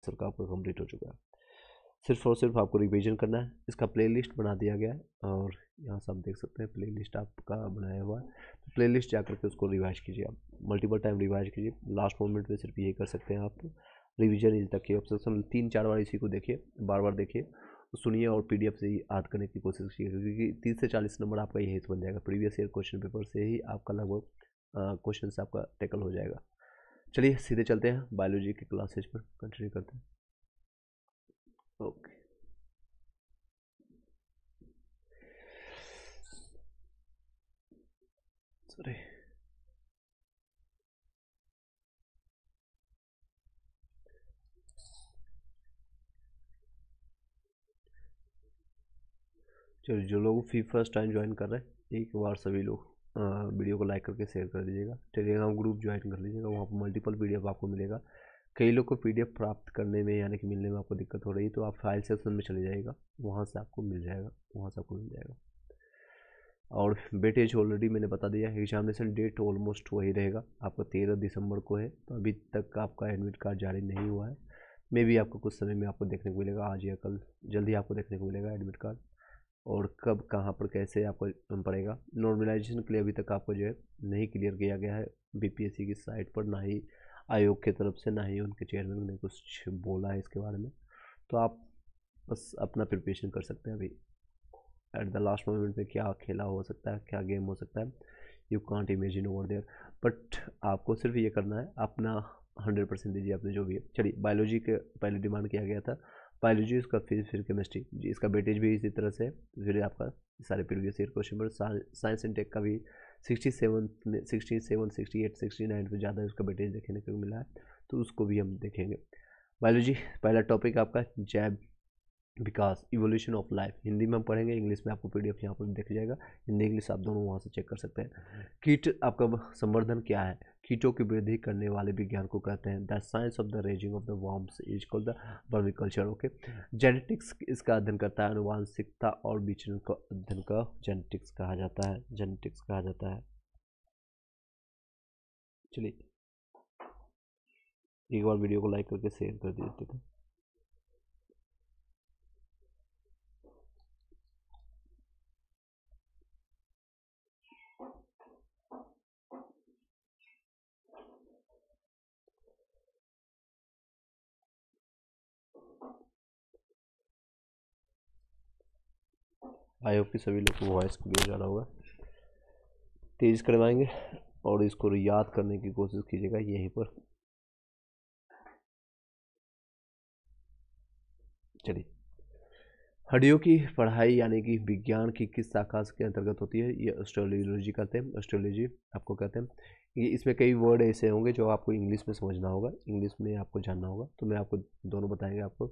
Answer का आपका complete हो चुका है। सिर्फ और सिर्फ आपको रिवीजन करना है। इसका प्लेलिस्ट बना दिया गया है और यहाँ से आप देख सकते हैं प्लेलिस्ट आपका बनाया हुआ है। तो प्लेलिस्ट जा करके उसको रिवाइज कीजिए, आप मल्टीपल टाइम रिवाइज कीजिए। लास्ट मोमेंट में सिर्फ यही कर सकते हैं आप। Revision is the key option, 3-4 बार इसी को देखिए, बार बार देखिए, सुनिए और पीडीएफ से ही याद करने की कोशिश कीजिए, क्योंकि 30 से 40 नंबर आपका यही से बन जाएगा। प्रीवियस ईयर क्वेश्चन पेपर से ही आपका लगभग क्वेश्चन आपका टैकल हो जाएगा। चलिए सीधे चलते हैं बायोलॉजी के क्लासेज पर, कंटिन्यू करते हैं। Okay, sorry. चलिए, जो लोग फर्स्ट टाइम ज्वाइन कर रहे हैं, एक बार सभी लोग वीडियो को लाइक करके शेयर कर दीजिएगा। टेलीग्राम ग्रुप ज्वाइन कर लीजिएगा, वहाँ पर मल्टीपल पीडीएफ आपको मिलेगा। कई लोग को पीडीएफ प्राप्त करने में यानी कि मिलने में आपको दिक्कत हो रही है, तो आप फाइल सेक्शन में चले जाइएगा, वहाँ से आपको मिल जाएगा, वहाँ से आपको मिल जाएगा। और वेटेज ऑलरेडी मैंने बता दिया है। एग्जामिनेशन डेट ऑलमोस्ट वही रहेगा, आपका 13 दिसंबर को है, तो अभी तक आपका एडमिट कार्ड जारी नहीं हुआ है। मे भी आपको कुछ समय में आपको देखने को मिलेगा, आज या कल जल्दी आपको देखने को मिलेगा एडमिट कार्ड। और कब कहाँ पर कैसे आपको पड़ेगा, नॉर्मलाइजेशन के लिए अभी तक आपको जो है नहीं क्लियर किया गया है बीपीएससी की साइट पर, ना ही आयोग की तरफ से, ना ही उनके चेयरमैन ने कुछ बोला है इसके बारे में। तो आप बस अपना प्रिपरेशन कर सकते हैं अभी। एट द लास्ट मोमेंट में क्या खेला हो सकता है, क्या गेम हो सकता है, you can't imagine over there. But आपको सिर्फ ये करना है, अपना 100% दीजिए आपने जो भी है। चलिए, बायोलॉजी के पहले डिमांड किया गया था, बायोलॉजी इसका फिर केमिस्ट्री जी, इसका वेटेज भी इसी तरह से। फिर आपका सारे प्रीवियस ईयर क्वेश्चन पर साइंस एंड टेक का भी 67 में 67, 68, 69 पे ज़्यादा इसका वेटेज देखने को मिला है, तो उसको भी हम देखेंगे। बायोलॉजी पहला टॉपिक आपका जैव विकास, इवोल्यूशन ऑफ लाइफ, हिंदी में हम पढ़ेंगे, इंग्लिश में आपको पीडीएफ यहाँ पर दिख जाएगा। हिंदी इंग्लिश आप दोनों वहाँ से चेक कर सकते हैं। कीट आपका संवर्धन क्या है, कीटों की वृद्धि करने वाले विज्ञान को कहते हैं the science of the raising of the worms is called the vermiculture. Okay, genetics इसका अध्ययन करता है, अनुवांशिकता और विचरण का अध्ययन का जेनेटिक्स कहा जाता है, जेनेटिक्स कहा जाता है। चलिए, एक बार वीडियो को लाइक करके शेयर कर दीजिए। आई होप कि सभी लोग को वॉइस क्लियर जा रहा होगा। तेज करवाएंगे और इसको याद करने की कोशिश कीजिएगा यहीं पर। चलिए, हड्डियों की पढ़ाई यानी कि विज्ञान की किस शाखा के अंतर्गत होती है, ये ऑस्ट्रोलॉजी कहते हैं, ऑस्ट्रोलॉजी आपको कहते हैं। ये इसमें कई वर्ड ऐसे होंगे जो आपको इंग्लिश में समझना होगा, इंग्लिश में आपको जानना होगा, तो मैं आपको दोनों बताएंगे आपको।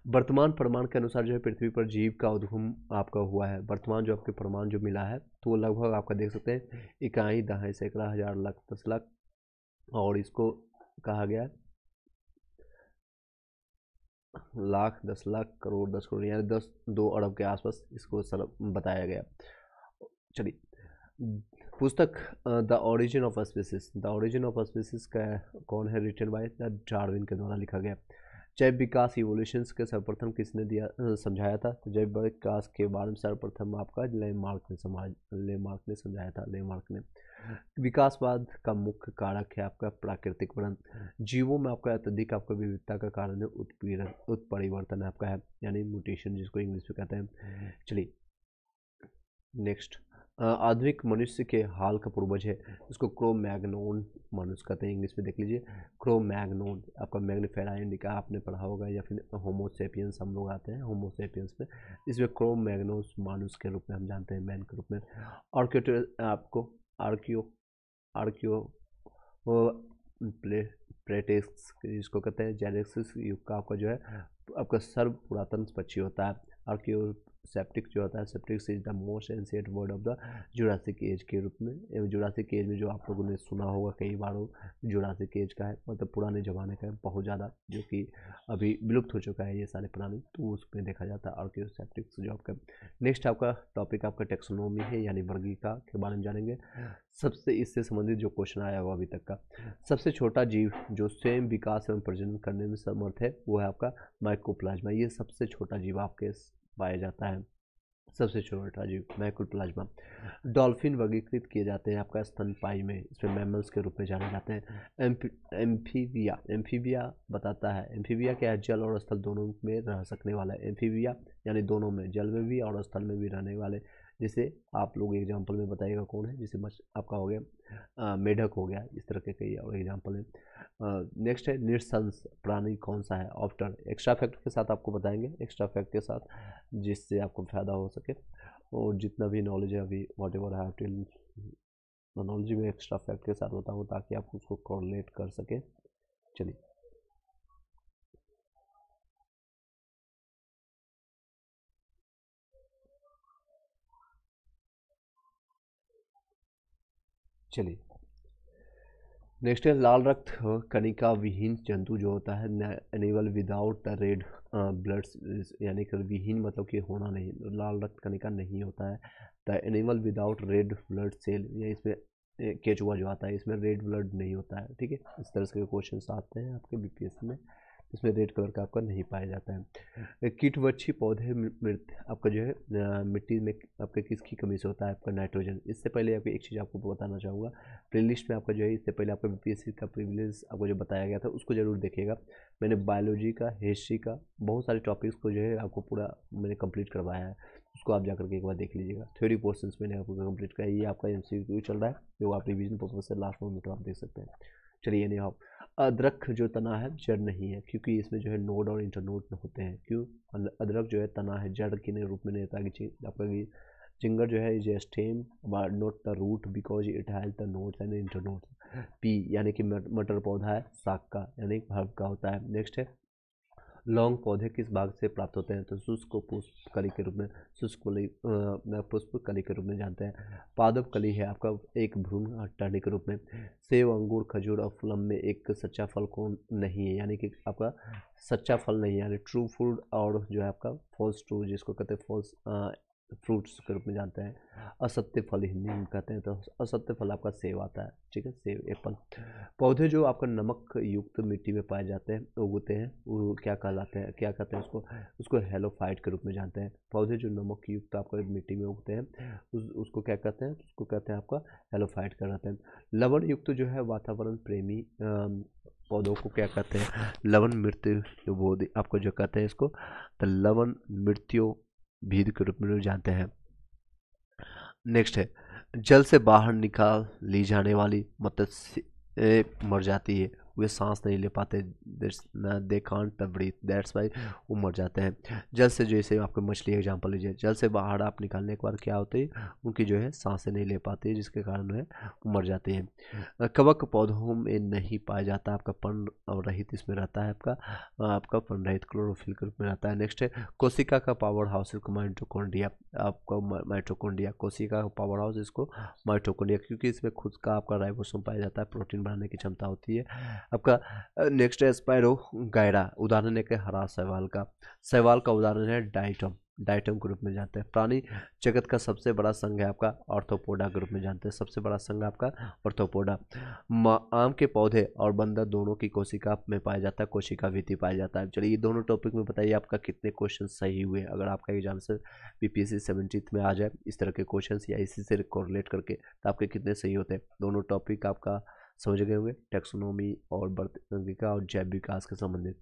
वर्तमान प्रमाण के अनुसार जो है पृथ्वी पर जीव का उद्गम आपका हुआ है। वर्तमान जो आपके प्रमाण जो मिला है, तो वो लगभग आपका देख सकते हैं इकाई, दहाई, सैकड़ा, हजार, लाख, 10 लाख, और इसको कहा गया लाख, 10 लाख, करोड़, 10 करोड़, यानी 2 अरब के आसपास इसको सर बताया गया। चलिए, पुस्तक the origin of species, the origin of species का कौन है, रिटन बाय द डार्विन के द्वारा लिखा गया। जैव विकास इवोल्यूशंस के सर्वप्रथम किसने दिया समझाया था, तो जैव विकास के बारे में सर्वप्रथम आपका लेमार्क ने समझाया था, लेमार्क ने। विकासवाद का मुख्य कारक है आपका प्राकृतिक वर्ण, जीवों में आपका अत्यधिक आपका विविधता का कारण है उत्पीड़न, उत्परिवर्तन आपका है, यानी म्यूटेशन जिसको इंग्लिश में कहते हैं। चलिए नेक्स्ट, आधुनिक मनुष्य के हाल का पूर्वज है, इसको क्रो-मैग्नोन मनुष्य कहते हैं, इंग्लिश में देख लीजिए क्रो-मैग्नोन, आपका मैग्नीफाइड इंडिका आपने पढ़ा होगा, या फिर होमोसेपियंस हम लोग आते हैं होमोसेपियंस में, इसमें क्रो-मैग्नोन मानुष के रूप में हम जानते हैं, मैन के रूप में। आर्कियो आपको आर्कियो आर्कियो प्लेटेक्स जिसको कहते हैं, जेनेसिस युग का आपका जो है आपका सर्व पुरातन पक्षी होता है। आर्कियो सेप्टिक जो होता है, septics is the most ancient word of the Jurassic age के रूप में। जुरासिक एज में जो आप लोगों ने सुना होगा कई बार, जुरासिक एज का है, मतलब पुराने ज़माने का है बहुत ज़्यादा, जो कि अभी विलुप्त हो चुका है ये सारे प्राणी, तो उसमें देखा जाता है आर्कियोसेप्टिक्स जो आपका। नेक्स्ट आपका टॉपिक आपका टेक्सोनोमी है, यानी वर्गीका के बारे में जानेंगे। सबसे इससे संबंधित जो क्वेश्चन आया हुआ अभी तक का, सबसे छोटा जीव जो स्वयं विकास एवं प्रजनन करने में समर्थ है वो है आपका माइकोप्लाज्मा। ये सबसे छोटा जीव आपके पाया जाता है, सबसे छोटा जीव माइकोप्लाज्मा। डॉल्फिन वर्गीकृत किए जाते हैं आपका स्तनपायी में, इसमें मैमल्स के रूप में जाने जाते हैं। एम्फीबिया, एम्फीबिया बताता है, एम्फीबिया क्या है, जल और स्थल दोनों में रह सकने वाला है। एम्फीबिया यानी दोनों में, जल में भी और स्थल में भी रहने वाले, जिसे आप लोग एग्जाम्पल में बताइएगा कौन है, जिसे आपका हो गया मेढक हो गया, इस तरह के कई एग्जाम्पल है। नेक्स्ट है निरसंस प्राणी कौन सा है, ऑप्टर एक्स्ट्रा फैक्ट के साथ आपको बताएंगे, एक्स्ट्रा फैक्ट के साथ, जिससे आपको फ़ायदा हो सके। और जितना भी नॉलेज है अभी what ever have till knowledge में एक्स्ट्रा फैक्ट के साथ बताऊँ ताकि आप उसको कोरिलेट कर सकें। चलिए चलिए नेक्स्ट है लाल रक्त कणिका विहीन जंतु जो होता है, animal without the red blood, यानी कि विहीन मतलब कि होना नहीं, लाल रक्त कणिका नहीं होता है। The animal without red blood cell, या इसमें केचुआ जो आता है इसमें रेड ब्लड नहीं होता है, ठीक है। इस तरह के क्वेश्चन आते हैं आपके बीपीएससी में, इसमें रेड कलर का आपका नहीं पाया जाता है। कीटवक्षी पौधे मृत आपका जो है मिट्टी में आपके किसकी कमी से होता है, आपका नाइट्रोजन। इससे पहले आपको एक चीज़ आपको बताना चाहूँगा, प्लेलिस्ट में आपका जो है इससे पहले आपका बीपीएससी का प्रीवियस आपको जो बताया गया था उसको जरूर देखिएगा। मैंने बायोलॉजी का, हिस्ट्री का, बहुत सारे टॉपिक्स को जो है आपको पूरा मैंने कंप्लीट करवाया है, उसको आप जाकर के एक बार देख लीजिएगा। थ्योरी पोर्शंस मैंने आपको कंप्लीट किया, ये आपका एमसीक्यू चल रहा है जो आप रिवीजन पर्पज से लास्ट मोमेंट आप देख सकते हैं। चलिए नहीं आप अदरक जो तना है जड़ नहीं है, क्योंकि इसमें जो है नोड और इंटरनोड होते हैं। क्यों, अदरक जो है तना है, जड़ के रूप में नहीं होता कि आपका चिंगर जो है is a stem but not the root because it has the nodes and internodes. Pea यानी कि मटर पौधा है साग का, यानी हर्ब का होता है। नेक्स्ट है लौंग पौधे किस भाग से प्राप्त होते हैं, तो शुष्क पुष्प कली के रूप में, शुष्क पुष्प कली के रूप में जानते हैं। पादप कली है आपका एक भ्रूण टहनी के रूप में। सेब, अंगूर, खजूर और प्लम में एक सच्चा फल कौन नहीं है, यानी कि आपका सच्चा फल नहीं है, यानी ट्रू फूड और जो है आपका फॉल्स ट्रू, जिसको कहते हैं फॉल्स फ्रूट्स के रूप में जानते हैं। असत्य फल हिंदी में कहते हैं, तो असत्य फल आपका सेब आता है, ठीक है, सेब, एप्पल। पौधे जो आपका नमक युक्त मिट्टी में पाए जाते हैं, उगते हैं, वो क्या कहलाते हैं, क्या कहते हैं उसको हेलोफाइट के रूप में जानते हैं। पौधे जो नमक युक्त आपका मिट्टी में उगते हैं उसको क्या कहते हैं, उसको कहते हैं आपका हेलोफाइट कहलाते हैं। लवण युक्त जो है वातावरण प्रेमी पौधों को क्या कहते हैं, लवण मृत्यु जो बोध आपको जो कहते हैं इसको, तो लवण मृत्यु भीद के रूप में जानते हैं। नेक्स्ट है जल से बाहर निकाल ली जाने वाली मत्स्य मर जाती है, वे सांस नहीं ले पाते, they can't breathe, that's why वो मर जाते हैं। जल से जैसे आपको मछली एग्जांपल लीजिए, जल से बाहर आप निकालने के बाद क्या होती है, उनकी जो है सांसें नहीं ले पाती है, जिसके कारण है वो मर जाती हैं। कवक पौधों में नहीं पाया जाता, आपका पर्ण रहित इसमें रहता है, आपका पर्ण रहित क्लोरोफिल के रूप में रहता है। नेक्स्ट है कोशिका का पावर हाउस माइटोकॉन्ड्रिया, आपका माइटोकॉन्ड्रिया, कोशिका का पावर हाउस इसको माइटोकॉन्ड्रिया, क्योंकि इसमें खुद का आपका राइबोसोम पाया जाता है, प्रोटीन बनाने की क्षमता होती है। आपका नेक्स्ट है स्पाइरो गायरा, उदाहरण है कि हरा शैवाल का, शैवाल का उदाहरण है डाइटम, डाइटम के रूप में जानते हैं। प्राणी जगत का सबसे बड़ा संघ है आपका ऑर्थोपोडा के रूप में जानते हैं, सबसे बड़ा संघ आपका ऑर्थोपोडा। आम के पौधे और बंदर दोनों की कोशिका में पाया जाता है, कोशिका भित्ति पाया जाता है। चलिए ये दोनों टॉपिक में बताइए आपका कितने क्वेश्चन सही हुए, अगर आपका एग्जाम से बीपीएससी 70th में आ जाए इस तरह के क्वेश्चन या इसी से कोरिलेट करके, तो आपके कितने सही होते हैं। दोनों टॉपिक आपका समझ गए होंगे, टेक्सोनोमी और वर्तनिका और जैव विकास के संबंधित।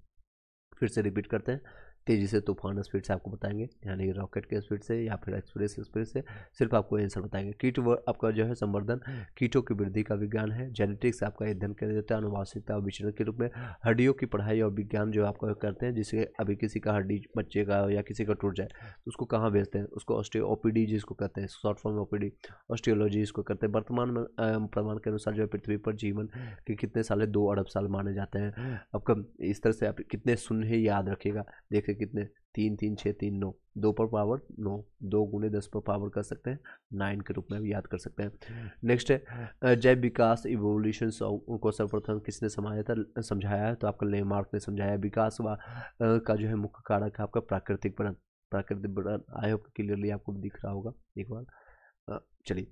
फिर से रिपीट करते हैं, तेज़ी से तूफान स्पीड से आपको बताएंगे, यानी रॉकेट के स्पीड से या फिर एक्सप्रेस स्पीड से, सिर्फ आपको आंसर बताएंगे। कीट आपका जो है संवर्धन, कीटों की वृद्धि का विज्ञान है। जेनेटिक्स आपका अध्ययन किया जाता है अनुवांशिकता और विचरण के रूप में। हड्डियों की पढ़ाई और विज्ञान जो आपका करते हैं, जिससे अभी किसी का हड्डी बच्चे का या किसी का टूट जाए तो उसको कहाँ भेजते हैं, उसको ओपीडी जिसको कहते हैं, शॉर्ट फॉर्म ओपीडी, ऑस्टियोलॉजी इसको करते हैं। वर्तमान में प्रमाण के अनुसार जो है पृथ्वी पर जीवन के कितने साल, 2 अरब साल माने जाते हैं। आपका इस तरह से आप कितने शून्य याद रखिएगा, देखिए थे कितने, 3 3 6 3 9, 2 पर पावर 9, 2 गुने 10 पर पावर कर सकते हैं 9 के रूप में भी याद कर सकते हैं। नेक्स्ट है जैव विकास इवोल्यूशन को सर्वप्रथम किसने समझाया है, तो आपका लेमार्क ने समझाया। विकास का जो है मुख्य कारक है आपका प्राकृतिक बढ़त। प्राकृतिक बढ़त आई होप क्लियरली आपको दिख रहा होगा एक बार। चलिए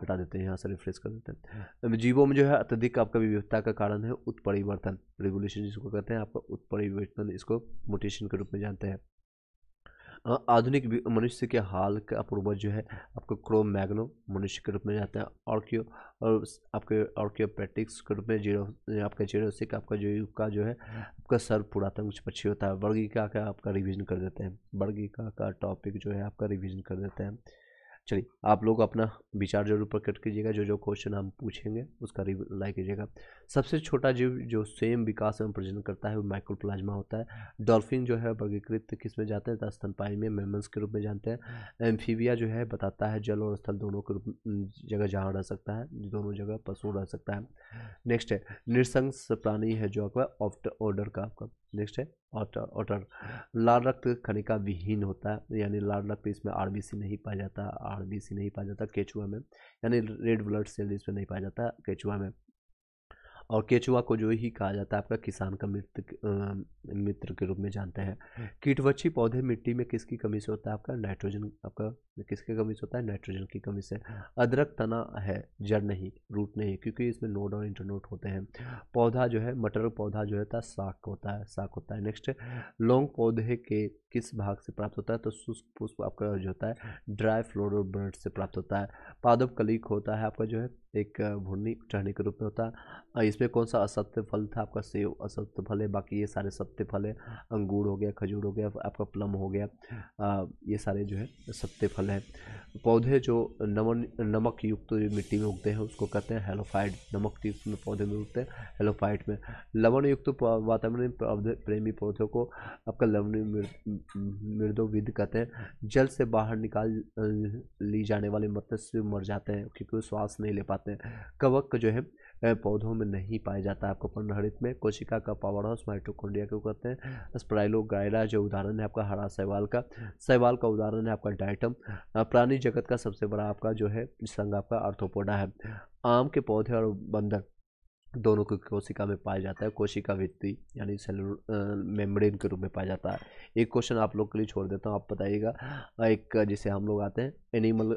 हटा देते हैं, यहाँ से रिफ्रेश कर देते हैं। जीवों में जो है अत्यधिक आपका विविधता का कारण है उत्परिवर्तन, रिवोल्यूशन जिसको कहते हैं आपका उत्परिवर्तन, इसको म्यूटेशन के रूप में जानते हैं। आधुनिक मनुष्य के हाल का पूर्वज जो है आपको क्रो मैग्नो मनुष्य के रूप में जाते हैं। ऑर्कियो और आपके ऑर्कियोपेटिक्स के रूप में जीरो आपका जेरोसिक आपका जो युग का जो है आपका सर्व पुरातन पक्षी होता है। वर्गीका का आपका रिवीजन कर देते हैं, वर्गीका का टॉपिक जो है आपका रिवीजन कर देते हैं। चलिए आप लोग अपना विचार जरूर प्रकट कीजिएगा, जो जो क्वेश्चन हम पूछेंगे उसका रिप्लाई कीजिएगा। सबसे छोटा जीव जो स्वयं विकास एवं प्रजनन करता है वो माइक्रोप्लाज्मा होता है। डॉल्फिन जो है वर्गीकृत किस में जाते हैं, स्तनपायी में, मेमल्स के रूप में जानते हैं। एम्फीबिया जो है बताता है जल और स्थल दोनों के रूप जगह जहाँ रह सकता है, दोनों जगह पशु रह सकता है। नेक्स्ट है नृशंस प्राणी है जो आपका ऑर्डर का आपका। नेक्स्ट है ऑटर लाल रक्त कणिका विहीन होता है, यानी लाल रक्त इसमें आरबीसी नहीं पाया जाता, आरबीसी नहीं पाया जाता केचुआ में, यानी रेड ब्लड सेल इसमें नहीं पाया जाता केचुआ में। और केचुआ को जो ही कहा जाता है आपका किसान का मित्र के रूप में जानते हैं। कीटवक्षी पौधे मिट्टी में किसकी कमी से होता है, आपका नाइट्रोजन, आपका किसकी कमी से होता है, नाइट्रोजन की कमी से। अदरक तना है, जड़ नहीं, रूट नहीं, क्योंकि इसमें नोड और इंटरनोड होते हैं। पौधा जो है मटर पौधा जो है शाक होता है, शाक होता है। नेक्स्ट लौंग पौधे के किस भाग से प्राप्त होता है, तो शुष्क पुष्प आपका जो होता है ड्राई फ्लोरल बर्ड से प्राप्त होता है। पादप कलिक होता है आपका जो है एक भुन्नी टहनी के रूप में होता है। इसमें कौन सा असत्य फल था, आपका सेव असत्य फल है, बाकी ये सारे सत्य फल है। अंगूर हो गया, खजूर हो गया, आपका प्लम हो गया, ये सारे जो है सत्य फल है। पौधे जो नमक युक्त मिट्टी में उगते हैं उसको कहते हैं हेलोफाइट, नमक युक्त में पौधे में उगते हैं हेलोफाइट में। लवण युक्त वातावरण प्रेमी पौधों को आपका लवणीय मृदोविद कहते हैं। जल से बाहर निकाल ली जाने वाले मत्स्य मर जाते हैं क्योंकि वो श्वास नहीं ले पाते हैं। कवक जो है पौधों में नहीं पाया जाता है आपको पर्णहरित में। कोशिका का पावर हाउस माइटोकॉन्ड्रिया को कहते हैं। स्पाइरोगाइरा जो उदाहरण है आपका हरा शैवाल का, शैवाल का उदाहरण है आपका डाइटम। प्राणी जगत का सबसे बड़ा आपका जो है संघ आपका आर्थ्रोपोडा है। आम के पौधे और बंदर दोनों को कोशिका में पाया जाता है, कोशिका भित्ति यानी सेलुलर मेम्ब्रेन के रूप में पाया जाता है। एक क्वेश्चन आप लोग के लिए छोड़ देता हूँ, आप बताइएगा। एक जिसे हम लोग आते हैं एनिमल,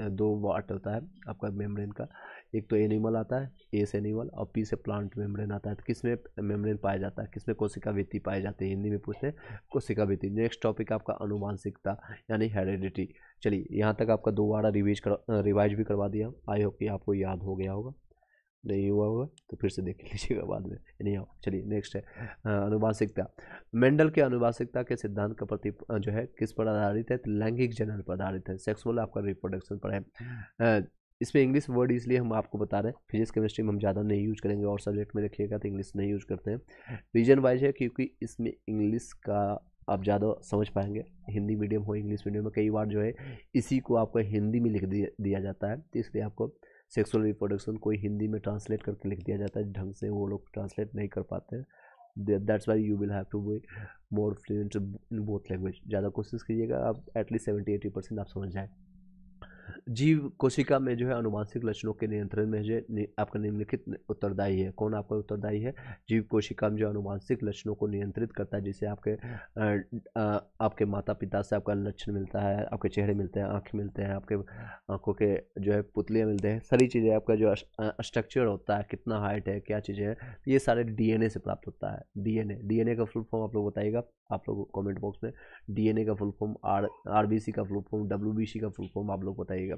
दो पार्ट होता है आपका मेम्ब्रेन का, एक तो एनिमल आता है ए से एनिमल और पी से प्लांट मेम्ब्रेन आता है। तो किसमें मेम्ब्रेन पाया जाता है, किसमें कोशिका भित्ति पाई जाती है, हिंदी में पूछते हैं कोशिका भित्ति। नेक्स्ट टॉपिक आपका अनुवांशिकता यानी हेरिडिटी। चलिए यहाँ तक आपका 2 बार रिवाइज भी करवा दिया, आई होप कि आपको याद हो गया होगा, नहीं हुआ होगा तो फिर से देख लीजिएगा बाद में, नहीं आओ। चलिए नेक्स्ट है अनुवांशिकता। मेंडल के अनुवांशिकता के सिद्धांत का प्रति जो है किस पर आधारित है, तो लैंगिक जनन पर आधारित है, सेक्सुअल आपका रिप्रोडक्शन पर है। इसमें इंग्लिश वर्ड इसलिए हम आपको बता रहे हैं, फिजिक्स केमिस्ट्री में हम ज़्यादा नहीं यूज करेंगे और सब्जेक्ट में रखिएगा तो इंग्लिश नहीं यूज करते हैं। रीजन वाइज है क्योंकि इसमें इंग्लिश का आप ज़्यादा समझ पाएंगे, हिंदी मीडियम हो इंग्लिश मीडियम में कई बार जो है इसी को आपको हिंदी में लिख दिया जाता है, तो इसलिए आपको सेक्सुअल रिप्रोडक्शन कोई हिंदी में ट्रांसलेट करके लिख दिया जाता है, ढंग से वो लोग ट्रांसलेट नहीं कर पाते हैं। That's why you will have to be more fluent in both language. ज़्यादा कोशिश कीजिएगा आप एटलीस्ट 70-80% आप समझ जाए। जीव कोशिका में जो है अनुवांशिक लक्षणों के नियंत्रण में जो आपका निम्नलिखित उत्तरदायी है, कौन आपका उत्तरदायी है, जीव कोशिका में जो अनुवांशिक लक्षणों को नियंत्रित करता है, जिससे आपके माता पिता से आपका लक्षण मिलता है, आपके चेहरे मिलते हैं, आँखें मिलते हैं, आपके आँखों के जो है पुतलियाँ मिलते हैं, सारी चीज़ें आपका जो स्ट्रक्चर होता है, कितना हाइट है, क्या चीज़ें है, ये सारे डीएनए से प्राप्त होता है। डीएनए का फुल फॉर्म आप लोग बताइएगा, आप लोग कमेंट बॉक्स में डीएनए का फुल फॉर्म, आरबीसी का फुल फॉर्म, डब्ल्यूबीसी का फुल फॉर्म आप लोग बताइएगा।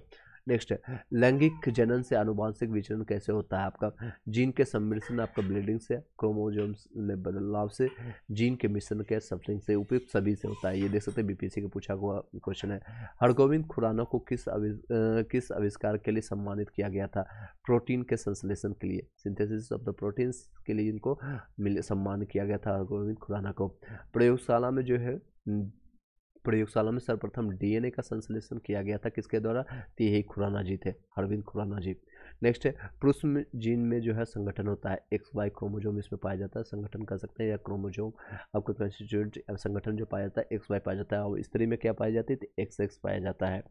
नेक्स्ट है लैंगिक जनन से आनुवांशिक विचरण कैसे होता है, आपका जीन के सम्मिश्रण आपका ब्लीडिंग से, क्रोमोसोम्स में बदलाव से, जीन के मिश्रण के सप्लिंग से, उपयुक्त सभी से होता है। ये देख सकते हैं बीपीएससी का पूछा हुआ क्वेश्चन है। हरगोविंद खुराना को किस आविष्कार के लिए सम्मानित किया गया था, प्रोटीन के संश्लेषण के लिए, सिंथेसिस ऑफ द प्रोटीन्स के लिए इनको सम्मान किया गया था हरगोविंद खुराना को। प्रयोगशाला में जो है प्रयोगशाला में सर्वप्रथम डीएनए का संश्लेषण किया गया था, किसके द्वारा, तो यही खुराना जी थे, अरविंद खुराना जी। नेक्स्ट है पुरुष में जीन में जो है संगठन होता है, XY क्रोमोजोम इसमें पाया जाता है, संगठन कर सकते हैं, या क्रोमोजोम आपका कंस्टिट्यूट संगठन जो पाया जाता है XY पाया जाता है, और स्त्री में क्या पाया जाती है तो XX पाया जाता है।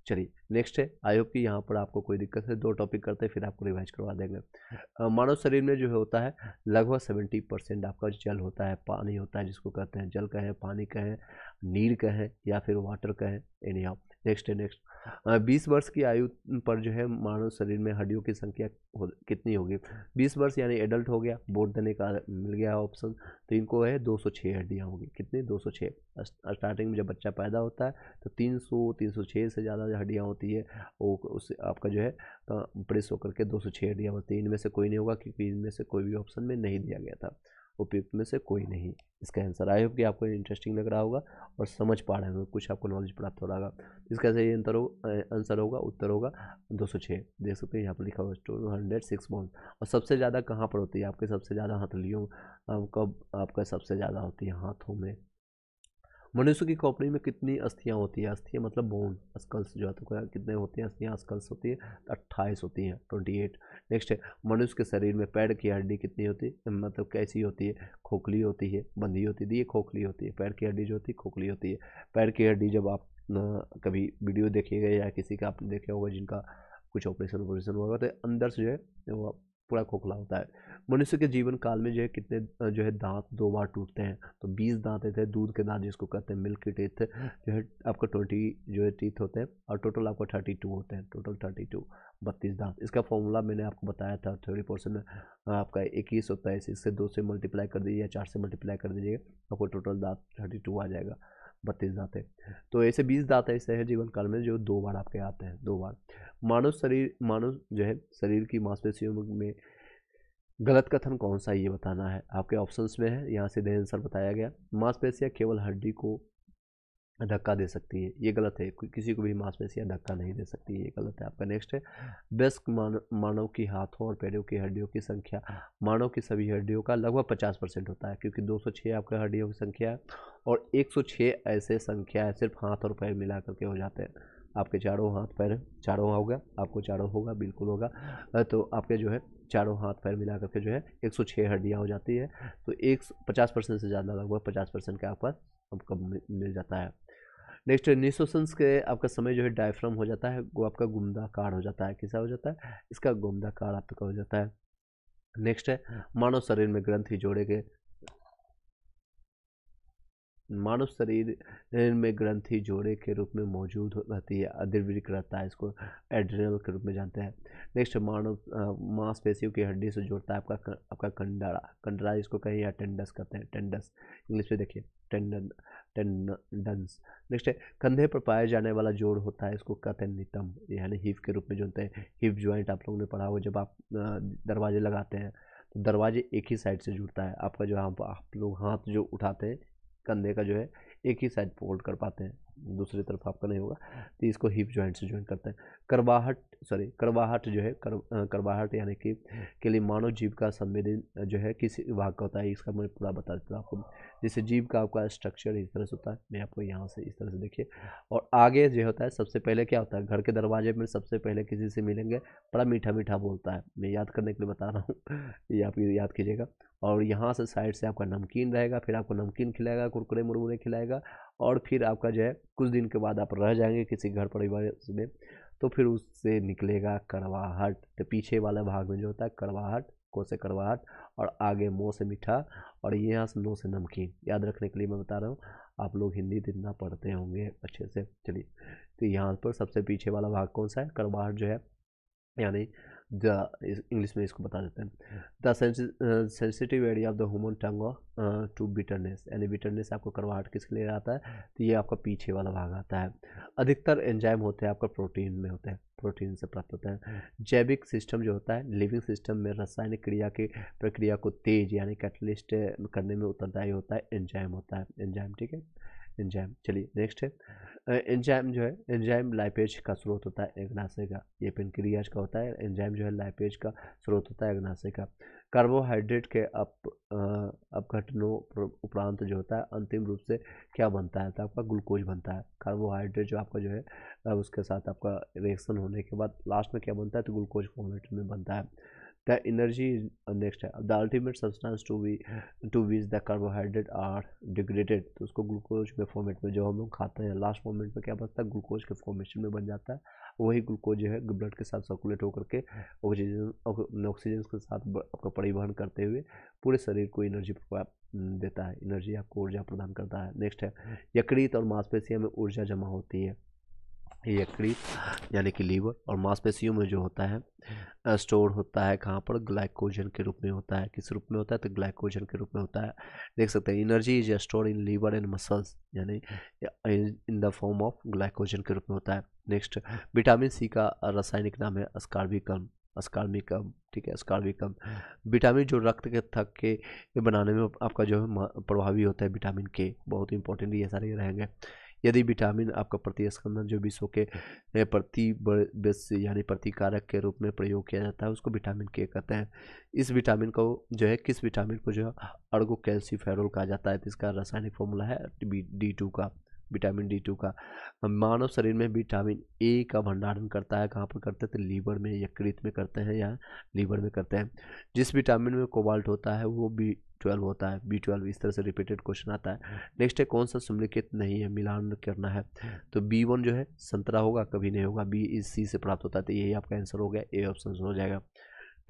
चलिए नेक्स्ट है, आई होप कि यहाँ पर आपको कोई दिक्कत है, 2 टॉपिक करते हैं फिर आपको रिवाइज करवा देंगे। मानव शरीर में जो है होता है लगभग 70% आपका जल होता है, पानी होता है, जिसको कहते हैं जल कहें, पानी कहें, नीर कहें, या फिर वाटर कहें, एनी हाउ। नेक्स्ट है, नेक्स्ट 20 वर्ष की आयु पर जो है मानव शरीर में हड्डियों की संख्या कितनी होगी? 20 वर्ष यानी एडल्ट हो गया, बोर्ड देने का मिल गया ऑप्शन, तो इनको है 206 हड्डियाँ होगी। कितनी? 206। स्टार्टिंग में जब बच्चा पैदा होता है तो 306 से ज़्यादा हड्डियाँ होती है, वो उससे आपका जो है प्रेस होकर के 206 हड्डियाँ बनती है। इनमें से कोई नहीं होगा, क्योंकि इनमें से कोई भी ऑप्शन में नहीं दिया गया था, उपयुक्त में से कोई नहीं इसका आंसर। आई होप कि आपको इंटरेस्टिंग लग रहा होगा और समझ पा रहे होंगे, कुछ आपको नॉलेज प्राप्त हो रहा होगा। इसका सही आंसर होगा, उत्तर होगा 206। देख सकते हैं यहाँ पर लिखा हुआ 206 बोन। और सबसे ज़्यादा कहाँ पर होती है? आपके सबसे ज़्यादा हथेलियों कब आपका सबसे ज़्यादा होती है? हाथों में। मनुष्य की खोपड़ी में कितनी अस्थियां होती है? अस्थियां मतलब बोन, स्कल्स जो है, तो कितने होती हैं अस्थियां? स्कल्स होती है 28 होती हैं, 28। नेक्स्ट है, मनुष्य के शरीर में पैर की हड्डी कितनी होती है, मतलब कैसी होती है? खोखली होती है, बंधी होती है, ये खोखली होती है। पैर की हड्डी जो होती है खोखली होती है। पैर की हड्डी जब आप कभी वीडियो देखिएगा या किसी का आपने देखे होगा जिनका कुछ ऑपरेशन होगा, तो अंदर से जो है वो पूरा खोखला होता है। मनुष्य के जीवन काल में जो है कितने जो है दांत 2 बार टूटते हैं? तो 20 दांत होते हैं, दूध के दांत जिसको कहते हैं, मिल्क टीथ जो है आपका 20 जो है टीथ होते हैं, और टोटल आपका 32 होते हैं, टोटल 32 दांत। इसका फॉर्मूला मैंने आपको बताया था थ्योरी पोर्शन में, आपका 21 होता है, इससे 2 से मल्टीप्लाई कर दीजिए या 4 से मल्टीप्लाई कर दीजिएगा, आपको टोटल दांत 32 आ जाएगा, 32 दांत है। तो ऐसे 20 दांत ऐसे है जीवन काल में जो 2 बार आपके आते हैं, 2 बार। मानव जो है शरीर की मांसपेशियों में गलत कथन कौन सा ये बताना है, आपके ऑप्शंस में है, यहाँ सीधे आंसर बताया गया। मांसपेशियाँ केवल हड्डी को धक्का दे सकती है, ये गलत है, किसी को भी मांसपेशियाँ धक्का नहीं दे सकती, ये गलत है आपका। नेक्स्ट है, वयस्क मानव की हाथों और पैरों की हड्डियों की संख्या मानव की सभी हड्डियों का लगभग 50% होता है, क्योंकि 206 आपका हड्डियों की संख्या है, और 106 ऐसे संख्या है सिर्फ हाथ और पैर मिला करके हो जाते हैं। आपके चारों हाथ पैर, चारों होगा, आपको चारों होगा, बिल्कुल होगा, तो आपके जो है चारों हाथ पैर मिला करके जो है 106 हड्डियाँ हो जाती है। तो 50% से ज़्यादा, लगभग 50% का आपका आपको मिल जाता है। नेक्स्ट निसोसेंस के आपका समय जो है डायफ्राम हो जाता है, वो आपका गुमदाकार हो जाता है। कैसा हो जाता है? इसका गुमदाकार आपका हो जाता है। नेक्स्ट है, मानव शरीर में ग्रंथि जोड़े के मानव शरीर में ग्रंथि जोड़े के रूप में मौजूद रहती है, अधिवृक्क रहता है, इसको एड्रिनल के रूप में जानते हैं। नेक्स्ट मानव मांसपेशियों की हड्डी से जोड़ता है आपका कंडरा जिसको कहीं या टेंडस कहते हैं, टेंडस इंग्लिश में देखिए, टेंडन्स। नेक्स्ट है, कंधे पर पाया जाने वाला जोड़ होता है, इसको कहते हैं नितंब, यानी हिप के रूप में जोड़ते हैं। हिप ज्वाइंट आप लोगों ने पढ़ा हो, जब आप दरवाजे लगाते हैं तो दरवाजे एक ही साइड से जुड़ता है, आपका जो आप लोग हाथ जो उठाते हैं कंधे का जो है एक ही साइड फोल्ड कर पाते हैं, दूसरी तरफ आपका नहीं होगा, तो इसको हिप जॉइंट से ज्वाइन करते हैं। करवाहट जो है करवाहट यानी कि के लिए मानव जीव का संवेदन जो है किस विभाग का होता है, इसका मैं पूरा बता देता हूँ आपको। जैसे जीव का आपका स्ट्रक्चर इस तरह से होता है, मैं आपको यहाँ से इस तरह से देखिए, और आगे जो होता है सबसे पहले क्या होता है, घर के दरवाजे में सबसे पहले किसी से मिलेंगे, बड़ा मीठा मीठा बोलता है, मैं याद करने के लिए बता रहा हूँ, ये आप याद कीजिएगा। और यहाँ से साइड से आपका नमकीन रहेगा, फिर आपको नमकीन खिलाएगा, कुरकुरे मुरमुरे खिलाएगा, और फिर आपका जो है कुछ दिन के बाद आप रह जाएंगे किसी घर परिवार में, तो फिर उससे निकलेगा कड़वाहट। तो पीछे वाला भाग में जो होता है कड़वाहट, को से कड़वाहट, और आगे मुँह से मीठा, और यहाँ से मुँह से नमकीन। याद रखने के लिए मैं बता रहा हूँ, आप लोग हिंदी जितना पढ़ते होंगे अच्छे से। चलिए, तो यहाँ पर सबसे पीछे वाला भाग कौन सा है? कड़वाहट जो है, यानी इंग्लिश में इसको बता देते हैं, the sensitive area of the human tongue to bitterness, यानी बिटरनेस आपको करवाहट किसके लिए आता है? तो ये आपका पीछे वाला भाग आता है। अधिकतर एंजाइम होते हैं आपका प्रोटीन में होते हैं, प्रोटीन से प्राप्त होता है। जैविक सिस्टम जो होता है, लिविंग सिस्टम में रासायनिक क्रिया की प्रक्रिया को तेज यानी कैटलिस्ट करने में उत्तरदायी होता है एंजाइम होता है, एंजाइम, ठीक है। एंजाइम। चलिए नेक्स्ट है एंजाइम जो है, एंजाइम लाइपेज का स्रोत होता है अग्नाशय का, ये पेनक्रियाज का होता है। एंजाइम जो है लाइपेज का स्रोत होता है अग्नाशय का। कार्बोहाइड्रेट के अपघटनों उपरांत जो होता है अंतिम रूप से क्या बनता है, तो आपका ग्लूकोज बनता है। कार्बोहाइड्रेट जो आपका जो है उसके साथ आपका रिएक्शन होने के बाद लास्ट में क्या बनता है, तो ग्लूकोज फॉर्मेट में बनता है। द एनर्जी नेक्स्ट है the ultimate substance to which the carbohydrate are degraded, तो उसको ग्लूकोज के फॉर्मेट में जो हम लोग खाते हैं लास्ट मोमेंट में क्या बनता है, ग्लूकोज के फॉर्मेशन में बन जाता है। वही ग्लूकोज जो है ब्लड के साथ सर्कुलेट होकर के ऑक्सीजन के साथ आपका परिवहन करते हुए पूरे शरीर को एनर्जी देता है, एनर्जी आपको ऊर्जा प्रदान करता है। नेक्स्ट है यकृत और मांसपेशियों में ऊर्जा जमा होती है। यकृत यानी कि लीवर और मांसपेशियों में जो होता है स्टोर होता है कहाँ पर, ग्लाइकोजन के रूप में होता है। किस रूप में होता है, तो ग्लाइकोजन के रूप में होता है। देख सकते हैं energy is store in liver and muscles, यानी in the form of glycogen के रूप में होता है। नेक्स्ट विटामिन सी का रासायनिक नाम है अस्कॉर्बिकम, अस्कॉर्बिकम, ठीक है, अस्कॉर्बिकम। विटामिन जो रक्त के थक के बनाने में आपका जो है प्रभावी होता है, विटामिन के, बहुत इंपॉर्टेंट ये सारे रहेंगे। यदि विटामिन आपका प्रतिस्पंदन जो विश्व के यानी प्रतिकारक के रूप में प्रयोग किया जाता है उसको विटामिन के कहते हैं। इस विटामिन को जो है, किस विटामिन को जो है अर्गो कैल्सीफेरोल कहा जाता है, तो इसका रासायनिक फॉर्मूला है D2 का, विटामिन D2 का। मानव शरीर में विटामिन ए का भंडारण करता है, कहाँ पर करते हैं, तो लीवर में, यकृत में करते हैं या लीवर में करते हैं। जिस विटामिन में कोबाल्ट होता है वो B12 होता है, B12। इस तरह से रिपीटेड क्वेश्चन आता है। नेक्स्ट है कौन सा सम्मिलित नहीं है, मिलान करना है, तो B1 जो है संतरा होगा, कभी नहीं होगा, B इस C से प्राप्त होता है, तो यही आपका आंसर हो गया, ए ऑप्शन हो जाएगा।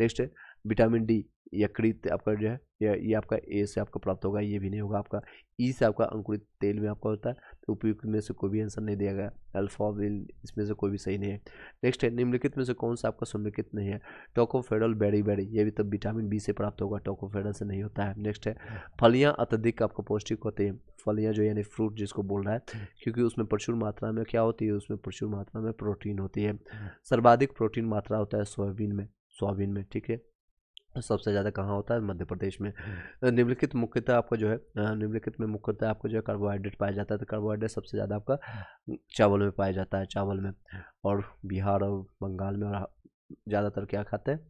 नेक्स्ट है विटामिन डी, यकृत आपका जो है ये आपका ए से आपको प्राप्त होगा, ये भी नहीं होगा आपका। ई से आपका अंकुरित तेल में आपका होता है, तो उपयुक्त में से कोई भी आंसर नहीं दिया गया। अल्फा विल इसमें से कोई भी सही नहीं है। नेक्स्ट है निम्नलिखित में से कौन सा आपका सम्मिलित नहीं है, टोकोफेरल बेरी, ये भी तो विटामिन बी से प्राप्त होगा, टोकोफेरल से नहीं होता है। नेक्स्ट है फलियाँ अत्यधिक आपको पौष्टिक होती हैं, फलियाँ जो यानी फ्रूट जिसको बोल रहा है, क्योंकि उसमें प्रचुर मात्रा में क्या होती है, उसमें प्रचुर मात्रा में प्रोटीन होती है। सर्वाधिक प्रोटीन मात्रा होता है सोयाबीन में, ठीक है। सबसे ज़्यादा कहाँ होता है, मध्य प्रदेश में। निम्नलिखित मुख्यतः आपका जो है निम्नलिखित में मुख्यतः आपको जो है कार्बोहाइड्रेट पाया जाता है, तो कार्बोहाइड्रेट सबसे ज़्यादा आपका चावल में पाया जाता है, चावल में। और बिहार और बंगाल में और ज़्यादातर क्या खाते हैं,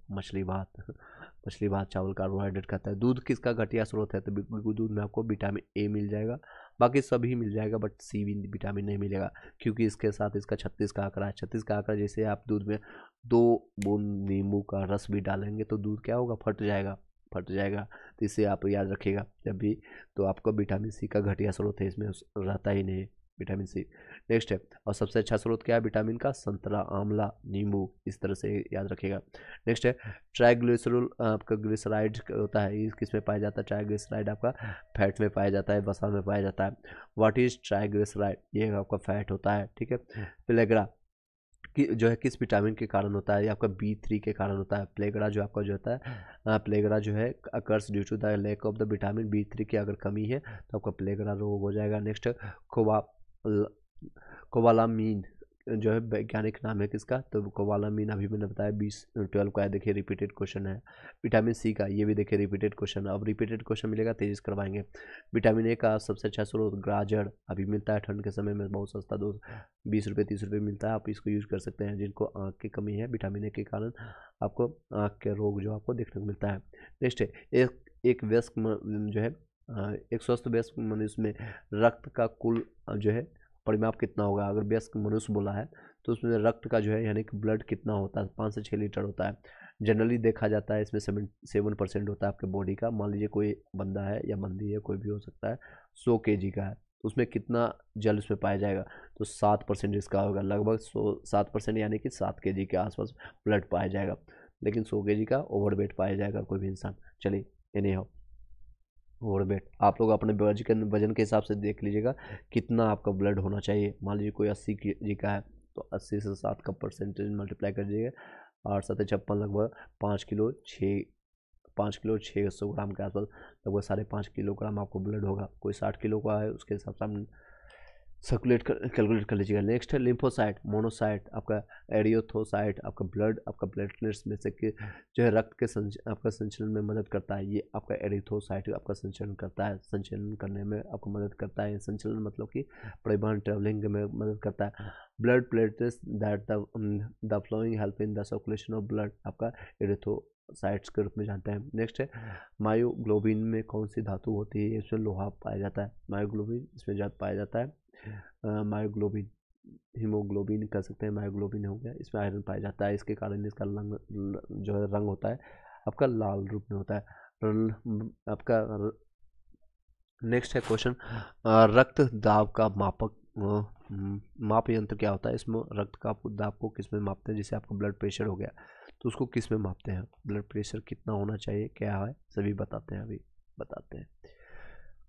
मछली भात चावल कार्बोहाइड्रेट खाता है। दूध किसका घटिया स्रोत है, तो दूध में आपको विटामिन ए मिल जाएगा, बाकी सभी मिल जाएगा, बट सी विटामिन नहीं मिलेगा, क्योंकि इसके साथ इसका 36 का आंकड़ा है। 36 का आंकड़ा, जैसे आप दूध में 2 बूंद नींबू का रस भी डालेंगे तो दूध क्या होगा, फट जाएगा। तो इसे आप याद रखिएगा जब भी, तो आपका विटामिन सी का घटिया स्रोत है, इसमें रहता ही नहीं विटामिन सी। नेक्स्ट है और सबसे अच्छा स्रोत क्या है विटामिन का, संतरा, आंवला, नींबू, इस तरह से याद रखिएगा। नेक्स्ट है ट्राइग्लिसरॉल आपका ग्लिसराइड होता है, ये किस में पाया जाता है, ट्राइग्लिसराइड आपका फैट में पाया जाता है, वसा में पाया जाता है। व्हाट इज ट्राइग्लिसराइड, ये आपका फैट होता है, ठीक है। प्लेग्रा कि जो है किस विटामिन के कारण होता है, ये आपका B3 के कारण होता है। प्लेग्रा जो आपका जो होता है प्लेग्रा जो है occurs due to the lack of the vitamin B3 की अगर कमी है तो आपका प्लेग्रा रोग हो जाएगा। नेक्स्ट कोबालामीन जो है वैज्ञानिक नाम है किसका, तो कोबालामीन अभी मैंने बताया 12 का है, देखिए रिपीटेड क्वेश्चन है। विटामिन सी का, ये भी देखिए रिपीटेड क्वेश्चन, अब रिपीटेड क्वेश्चन मिलेगा, तेजी से करवाएंगे। विटामिन ए का सबसे अच्छा स्रोत गाजर, अभी मिलता है ठंड के समय में बहुत सस्ता, 20 रुपये 30 रुपये मिलता है, आप इसको यूज़ कर सकते हैं। जिनको आँख की कमी है विटामिन ए के कारण आपको आँख के रोग जो आपको देखने को मिलता है। नेक्स्ट है एक वयस्क जो है एक स्वस्थ वयस्क मनुष्य में रक्त का कुल जो है परिमाप कितना होगा, अगर वयस्क मनुष्य बोला है तो उसमें रक्त का जो है यानी कि ब्लड कितना होता है, 5 से 6 लीटर होता है। जनरली देखा जाता है इसमें 7% होता है आपके बॉडी का। मान लीजिए कोई बंदा है या बंदी है, कोई भी हो सकता है, 100 kg का है, तो उसमें कितना जल उसमें पाया जाएगा, तो 7% इसका होगा, लगभग 7% यानी कि 7 kg के आसपास ब्लड पाया जाएगा। लेकिन 100 kg का ओवर वेट पाया जाएगा कोई भी इंसान। चलिए एनी हाउ ओवर वेट आप लोग अपने वजन के हिसाब से देख लीजिएगा कितना आपका ब्लड होना चाहिए। मान लीजिए कोई 80 kg का है तो 80 से 7 का परसेंटेज मल्टीप्लाई कर दीजिएगा, और 756 लगभग 5 किलो 600 ग्राम के आसपास, लगभग 5.5 किलोग्राम आपको ब्लड होगा। कोई 60 किलो का है उसके हिसाब से कैलकुलेट कर लीजिएगा। नेक्स्ट है लिम्फोसाइट, मोनोसाइट, आपका एरियोथोसाइट, आपका ब्लड, आपका प्लेटलेट्स में से जो है रक्त के आपका संचलन में मदद करता है। ये आपका एरिथोसाइट आपका संचलन करता है, संचलन करने में आपको मदद करता है। संचलन मतलब कि परिवहन, ट्रेवलिंग में मदद करता है। Blood platelets that the flowing help in the circulation of blood, आपका एरिथोसाइट्स के रूप में जानते हैं। नेक्स्ट है मायोग्लोबिन में कौन सी धातु होती है? इसमें लोहा पाया जाता है। मायोग्लोबिन इसमें ज़्यादा पाया जाता है। मायोग्लोबिन, हीमोग्लोबिन कह सकते हैं, मायोग्लोबिन हो गया, इसमें आयरन पाया जाता है। इसके कारण इसका जो है रंग होता है आपका लाल रूप में होता है। आपका नेक्स्ट है क्वेश्चन, रक्त दाब का मापक माप यंत्र क्या होता है? इसमें रक्त का दाब को किस में मापते हैं? जैसे आपका ब्लड प्रेशर हो गया तो उसको किस में मापते हैं? ब्लड प्रेशर कितना होना चाहिए, क्या है, सभी बताते हैं, अभी बताते हैं।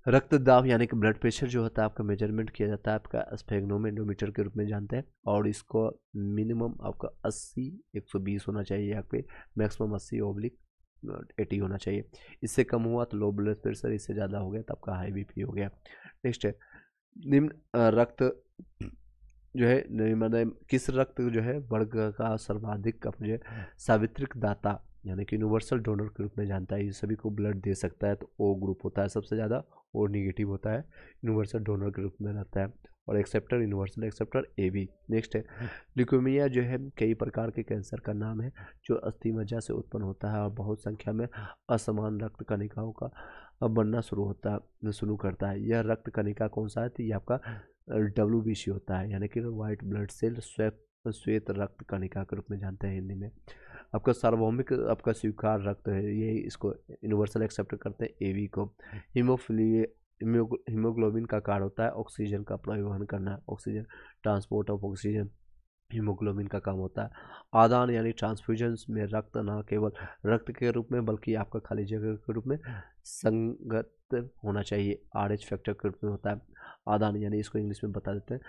रक्त दाब यानी कि ब्लड प्रेशर जो होता है आपका मेजरमेंट किया जाता है आपका स्फेग्नोमेट्रोमीटर के रूप में जानते हैं। और इसको मिनिमम आपका 80 120 होना चाहिए, यहाँ पे मैक्सिमम 80/80 होना चाहिए। इससे कम हुआ तो लो ब्लड प्रेशर, इससे ज़्यादा हो गया तो आपका हाई बीपी हो गया। नेक्स्ट है निम्न रक्त जो है मतलब किस रक्त जो है वर्ग का सर्वाधिक जो है सावित्रिक दाता यानी कि यूनिवर्सल डोनर के रूप में जानता है। ये सभी को ब्लड दे सकता है तो ओ ग्रुप होता है सबसे ज़्यादा, ओ निगेटिव होता है, यूनिवर्सल डोनर के रूप में रहता है। और acceptor, universal acceptor A B. Next है ल्यूकेमिया जो है कई प्रकार के कैंसर का नाम है जो अस्थि मज्जा से उत्पन्न होता है और बहुत संख्या में असमान रक्त कणिकाओं का बनना शुरू करता है। यह रक्त कणिका कौन सा है? तो ये आपका WBC होता है यानी कि वाइट ब्लड सेल, श्वेत रक्त कणिका के रूप में जानते हैं हिंदी में। आपका सार्वभौमिक आपका स्वीकार रक्त है, ये इसको यूनिवर्सल एक्सेप्ट करते हैं एवी को। हीमोग्लोबिन का कार्य होता है ऑक्सीजन का परिवहन करना, oxygen, transport of oxygen haemoglobin का काम होता है। आदान यानी ट्रांसफ्यूजन्स में रक्त न केवल रक्त के रूप में बल्कि आपका खाली जगह के रूप में संगत होना चाहिए, RH फैक्टर के रूप में होता है। आदान यानी इसको इंग्लिश में बता देते हैं,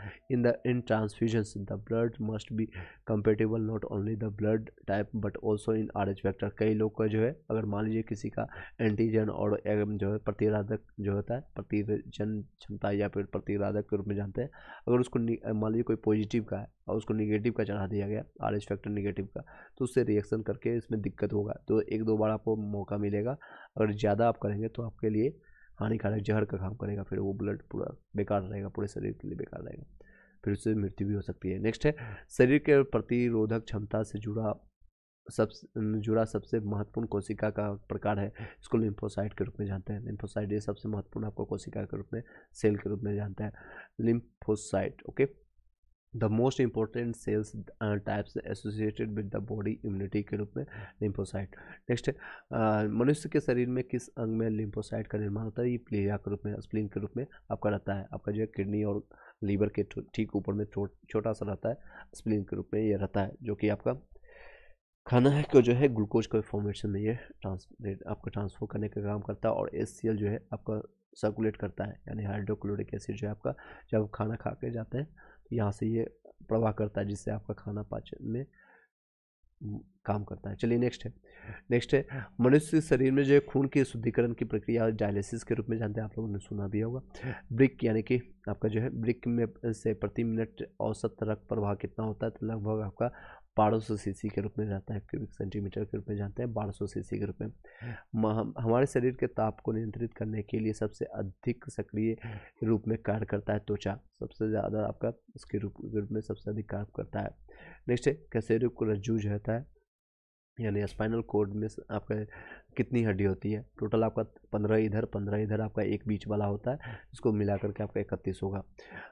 in transfusions the blood must be compatible not only the blood type but also in RH factor. कई लोग का जो है अगर मान लीजिए किसी का एंटीजन और जो है प्रतिराधक जो होता है, प्रतिजन क्षमता या फिर प्रतिराधक के रूप में जानते हैं, अगर उसको मान लीजिए कोई पॉजिटिव का है और उसको निगेटिव का चढ़ा दिया गया, RH फैक्टर निगेटिव का, तो उससे रिएक्शन करके इसमें दिक्कत होगा। तो 1-2 बार आपको मौका मिलेगा, अगर ज़्यादा आप करेंगे तो आपके लिए हानिकारक जहर का काम करेगा, फिर वो ब्लड पूरा बेकार रहेगा, पूरे शरीर के लिए बेकार रहेगा, फिर उससे मृत्यु भी हो सकती है। नेक्स्ट है शरीर के प्रतिरोधक क्षमता से जुड़ा सबसे महत्वपूर्ण कोशिका का प्रकार है, इसको लिम्फोसाइट के रूप में जानते हैं। लिम्फोसाइट ये सबसे महत्वपूर्ण आपको कोशिका के रूप में, सेल के रूप में जानते हैं, lymphocyte. Okay, the most important cells types associated with the body immunity के रूप में लिम्फोसाइट। नेक्स्ट है मनुष्य के शरीर में किस अंग में लिम्फोसाइट का निर्माण होता है? ये प्लेया के रूप में, स्प्लीन के रूप में आपका रहता है। आपका जो है किडनी और लीवर के ठीक ऊपर में छोटा सा रहता है, स्प्लीन के रूप में ये रहता है, जो कि आपका खाना है को जो है ग्लूकोज के फॉर्मेशन में ये आपका ट्रांसफर करने का काम करता है। और HCl जो है आपका सर्कुलेट करता है, यानी हाइड्रोक्लोरिक एसिड जो है आपका जब खाना खा के जाते हैं तो यहाँ से ये प्रवाह करता है, जिससे आपका खाना पाचन में काम करता है। चलिए नेक्स्ट है मनुष्य शरीर में जो खून के शुद्धिकरण की प्रक्रिया डायलिसिस के रूप में जानते हैं, आप लोगों ने सुना भी होगा। ब्रिक यानी कि आपका जो है ब्रिक में से प्रति मिनट औसत रक्त प्रवाह कितना होता है? तो लगभग आपका 1200 cc के रूप में रहता है, क्यूबिक सेंटीमीटर के रूप में जानते हैं, 1200 cc के रूप में। हमारे शरीर के ताप को नियंत्रित करने के लिए सबसे अधिक सक्रिय रूप में कार्य करता है त्वचा, सबसे ज़्यादा आपका इसके रूप में सबसे अधिक कार्य करता है। नेक्स्ट है कैसेरिक रज्जु जो होता है यानी स्पाइनल कोड में आपका कितनी हड्डी होती है? टोटल आपका 15 इधर आपका एक बीच वाला होता है, इसको मिला करके आपका 31 होगा।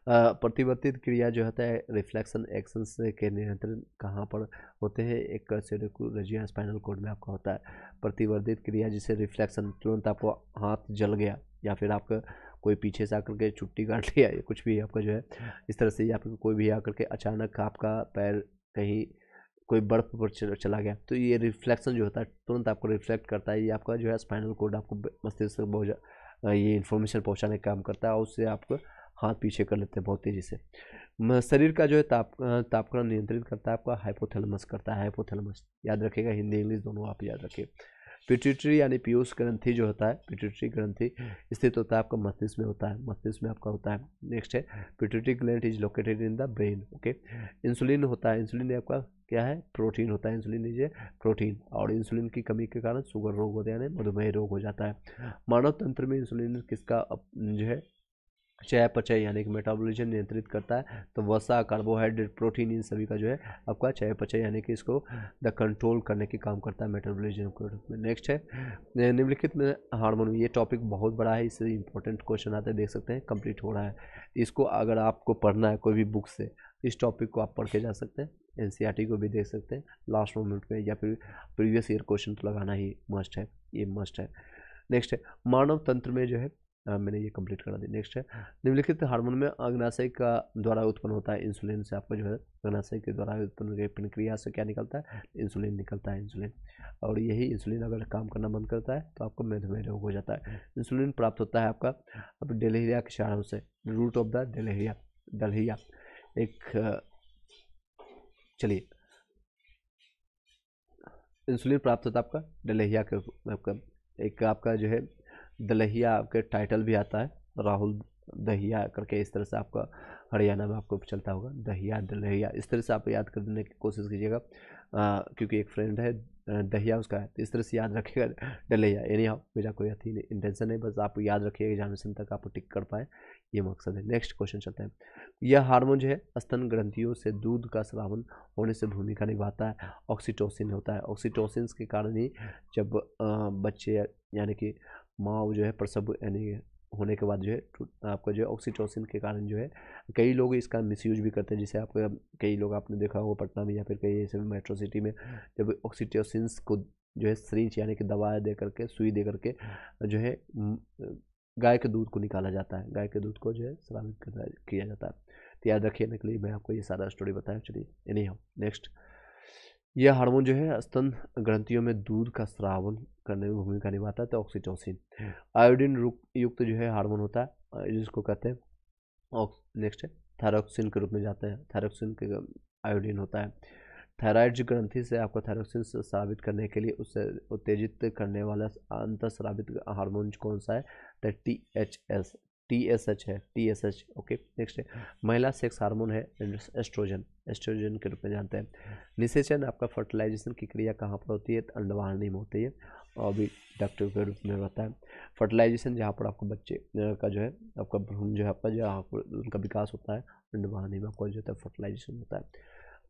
प्रतिवर्तित क्रिया जो होता है रिफ्लेक्शन एक्शन के नियंत्रण कहाँ पर होते हैं? एक सेरेब्रम स्पाइनल कोड में आपका होता है प्रतिवर्तित क्रिया, जिसे रिफ्लेक्शन, तुरंत आपको हाथ जल गया या फिर आपका कोई पीछे से आकर के चुट्टी काट लिया या कुछ भी आपका जो है इस तरह से, या फिर कोई भी आकर के अचानक आपका पैर कहीं कोई बर्फ पर चला गया, तो ये रिफ्लेक्शन जो होता है तुरंत आपको रिफ्लेक्ट करता है। ये आपका जो है स्पाइनल कोड आपको मस्तिष्क से बहुत ये इन्फॉर्मेशन पहुंचाने का काम करता है और उससे आपको हाथ पीछे कर लेते हैं बहुत तेज़ी से। शरीर का जो है तापक्रम नियंत्रित करता है आपका हाइपोथैलेमस करता है, हाइपोथैलेमस याद रखिएगा, हिंदी इंग्लिश दोनों आप याद रखिए। पिट्यूटरी यानी पीयूष ग्रंथि जो होता है, पिट्यूटरी ग्रंथि स्थित होता है आपका मस्तिष्क में होता है, मस्तिष्क में आपका होता है। नेक्स्ट है pituitary gland is located in the brain. Okay, insulin होता है, इंसुलिन आपका क्या है, प्रोटीन होता है, इंसुलिन इज प्रोटीन, और इंसुलिन की कमी के कारण शुगर रोग होता है यानी मधुमेह रोग हो जाता है। मानव तंत्र में इंसुलिन किसका जो है चयापचय यानी कि मेटाबॉलिज्म नियंत्रित करता है, तो वसा, कार्बोहाइड्रेट, प्रोटीन, इन सभी का जो है आपका चयापचय यानी कि इसको द कंट्रोल करने के काम करता है मेटाबॉलिज्म के रूप में। नेक्स्ट है निम्नलिखित में हार्मोन, ये टॉपिक बहुत बड़ा है, इससे इंपॉर्टेंट क्वेश्चन आते हैं, देख सकते हैं कंप्लीट हो रहा है। इसको अगर आपको पढ़ना है कोई भी बुक से, इस टॉपिक को आप पढ़ के जा सकते हैं, एनसीईआरटी को भी देख सकते हैं लास्ट मोमेंट में, या फिर प्रीवियस ईयर क्वेश्चन तो लगाना ही मस्ट है, ये मस्ट है। नेक्स्ट है मानव तंत्र में जो है मैंने ये कंप्लीट करा दी। नेक्स्ट है निम्नलिखित हार्मोन में अग्नाशय का द्वारा उत्पन्न होता है इंसुलिन से आपका जो है अग्नाशय के द्वारा उत्पन्न प्रक्रिया से क्या निकलता है, इंसुलिन निकलता है, इंसुलिन, और यही इंसुलिन अगर काम करना बंद करता है तो आपको मधुमेह रोग हो जाता है। इंसुलिन प्राप्त होता है आपका अब डेल्हिया के क्षारों से, रूट ऑफ द डेल्हिया, डलहिया एक चलिए इंसुलिन प्राप्त होता है आपका डलहिया के आपका एक आपका जो है दलहिया आपके टाइटल भी आता है, राहुल दहिया करके, इस तरह से आपका हरियाणा में आपको चलता होगा, दहिया दलहिया, इस तरह से आप याद करने की कोशिश कीजिएगा, क्योंकि एक फ्रेंड है दहिया उसका है, तो इस तरह से याद रखिएगा डलहिया। यानी मेरा कोई अथी नहीं, इंटेंशन नहीं, बस आप याद रखिएगा एग्जामिनेशन तक आप टिक कर पाए, ये मकसद है। नेक्स्ट क्वेश्चन चलते हैं। यह हार्मोन जो है स्तन ग्रंथियों से दूध का स्रावन होने से भूमिका निभाता है, ऑक्सीटोसिन होता है, ऑक्सीटोसिन के कारण ही जब बच्चे यानी कि माँ जो है प्रसव यानी होने के बाद जो है आपका जो है ऑक्सीटोसिन के कारण जो है, कई लोग इसका मिसयूज भी करते हैं, जिसे आप कई लोग आपने देखा होगा पटना में या फिर कई ऐसे मेट्रो सिटी में, जब ऑक्सीटोसिन को जो है सिरिंज यानी कि दवा दे करके, सुई दे करके जो है गाय के दूध को निकाला जाता है, गाय के दूध को जो है स्रावित किया जाता है। तो याद रखिए के लिए मैं आपको ये सारा स्टोरी बताया। चलिए एनी हाउ नेक्स्ट, यह हार्मोन जो है स्तन ग्रंथियों में दूध का स्रावन करने में भूमिका निभाता है, तो ऑक्सीटोसिन। आयोडीन युक्त जो है हार्मोन होता है जिसको कहते हैं नेक्स्ट है थायरोक्सिन के रूप में जाते हैं, थायरोक्सिन के आयोडीन होता है। थायराइड ग्रंथि से आपको थायरोक्सिन स्रावित करने के लिए उससे उत्तेजित करने वाला अंतःस्रावित हार्मोन कौन सा है, तो TSH है, TSH। ओके नेक्स्ट है महिला सेक्स हार्मोन है एस्ट्रोजन, एस्ट्रोजन के रूप में जानते हैं। निषेचन आपका फर्टिलाइजेशन की क्रिया कहाँ पर होती है, तो अंडवाहिनी में होती है, और भी डक्टर के रूप में होता है। फर्टिलाइजेशन जहाँ पर आपको बच्चे का जो है आपका भ्रूण जो है आपका जहाँ पर उनका विकास होता है, अंडवाहिनी में आपका जो होता है फर्टिलाइजेशन होता है।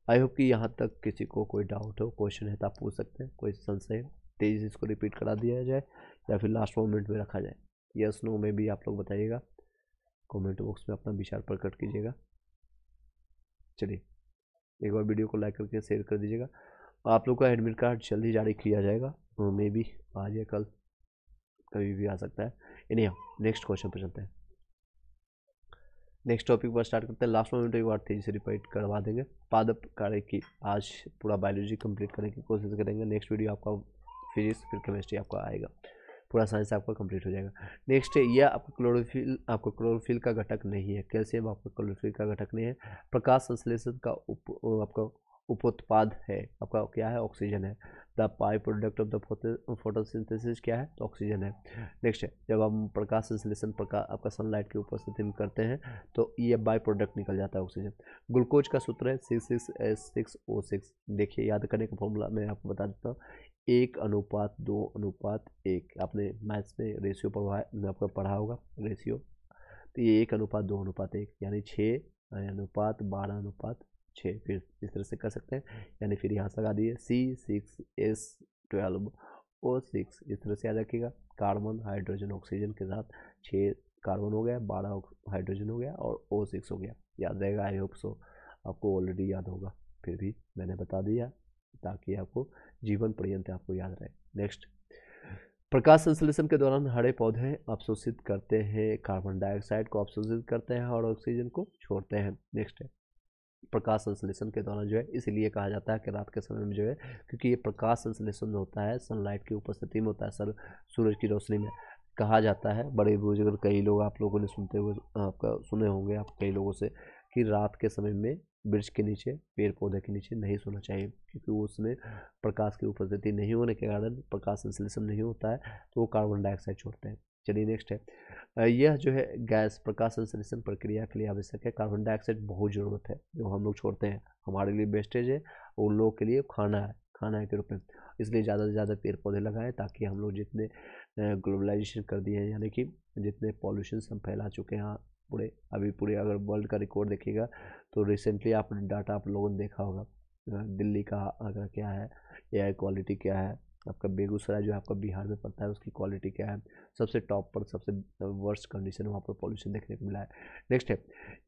आई होप कि यहाँ तक किसी को कोई डाउट हो, क्वेश्चन है तो आप पूछ सकते हैं, कोई संशय तेजी से इसको रिपीट करा दिया जाए या फिर लास्ट मोमेंट में रखा जाए, यस नो में भी आप लोग बताइएगा, कमेंट बॉक्स में अपना विचार प्रकट कीजिएगा। चलिए एक बार वीडियो को लाइक करके शेयर कर दीजिएगा। आप लोग का एडमिट कार्ड जल्द ही जारी किया जाएगा, मे बी आज या कल, कभी भी आ सकता है। एनी हाउ नेक्स्ट क्वेश्चन पर चलते हैं, नेक्स्ट टॉपिक पर स्टार्ट करते हैं। लास्ट मोमेंट एक बार तेजी से रिपीट करवा देंगे। पादप कार्य की आज पूरा बायोलॉजी कंप्लीट करने की कोशिश करेंगे। नेक्स्ट वीडियो आपका फिजिक्स फिर केमिस्ट्री आपका आएगा, पूरा साइंस आपका कंप्लीट हो जाएगा। नेक्स्ट है यह आपका क्लोरोफिल, आपको क्लोरोफिल का घटक नहीं है, कैल्शियम आपका क्लोरोफिल का घटक नहीं है। प्रकाश संश्लेषण का आपका उपोत्पाद है आपका क्या है, ऑक्सीजन है। The by product of the photosynthesis क्या है, तो ऑक्सीजन है। नेक्स्ट है जब हम प्रकाश संश्लेषण आपका सनलाइट की उपस्थिति में करते हैं तो ये बाई प्रोडक्ट निकल जाता है ऑक्सीजन। ग्लूकोज का सूत्र है C6H6O6। देखिए याद करने का फॉर्मूला मैं आपको बता देता हूँ, 1:2:1। आपने मैथ्स में रेशियो आपका पढ़ा होगा रेशियो, तो ये 1:2:1 यानी 6:12:6, फिर इस तरह से कर सकते हैं, यानी फिर यहाँ से लगा दिए C6H12O6, इस तरह से याद रखिएगा। कार्बन हाइड्रोजन ऑक्सीजन के साथ 6 कार्बन हो गया, 12 हाइड्रोजन हो गया और O6 हो गया, याद रहेगा। आई होप सो आपको ऑलरेडी याद होगा, फिर भी मैंने बता दिया ताकि आपको जीवन पर्यंत आपको याद रहे। नेक्स्ट, प्रकाश संश्लेषण के दौरान हरे पौधे अवशोषित करते हैं कार्बन डाइऑक्साइड को, अवशोषित करते हैं और ऑक्सीजन को छोड़ते हैं। नेक्स्ट है प्रकाश संश्लेषण के दौरान जो है इसलिए कहा जाता है कि रात के समय में जो है, क्योंकि ये प्रकाश संश्लेषण होता है सनलाइट की उपस्थिति में होता है, सूरज की रोशनी में। कहा जाता है बड़े बुजुर्ग कई लोग आप लोगों ने सुनते हुए आपका सुने होंगे आप कई लोगों से कि रात के समय में वृक्ष के नीचे, पेड़ पौधे के नीचे नहीं सोना चाहिए, क्योंकि उसमें प्रकाश की उपस्थिति नहीं होने के कारण प्रकाश संश्लेषण नहीं होता है, तो वो कार्बन डाइऑक्साइड छोड़ते हैं। चलिए नेक्स्ट है, यह जो है गैस प्रकाश संश्लेषण प्रक्रिया के लिए आवश्यक है। कार्बन डाइऑक्साइड बहुत ज़रूरत है जो हम लोग छोड़ते हैं, हमारे लिए वेस्टेज है, उन लोगों के लिए खाना है के रूप में। इसलिए ज़्यादा से ज़्यादा पेड़ पौधे लगाएं, ताकि हम लोग जितने ग्लोबलाइजेशन कर दिए हैं, यानी कि जितने पॉल्यूशन हम फैला चुके हैं पूरे अगर वर्ल्ड का रिकॉर्ड देखिएगा तो रिसेंटली आप डाटा आप लोगों ने देखा होगा, दिल्ली का अगर क्या है एयर क्वालिटी क्या है, आपका बेगूसराय जो आपका बिहार में पड़ता है उसकी क्वालिटी क्या है, सबसे टॉप पर सबसे वर्स्ट कंडीशन वहाँ पर पॉल्यूशन देखने को मिला है। नेक्स्ट है,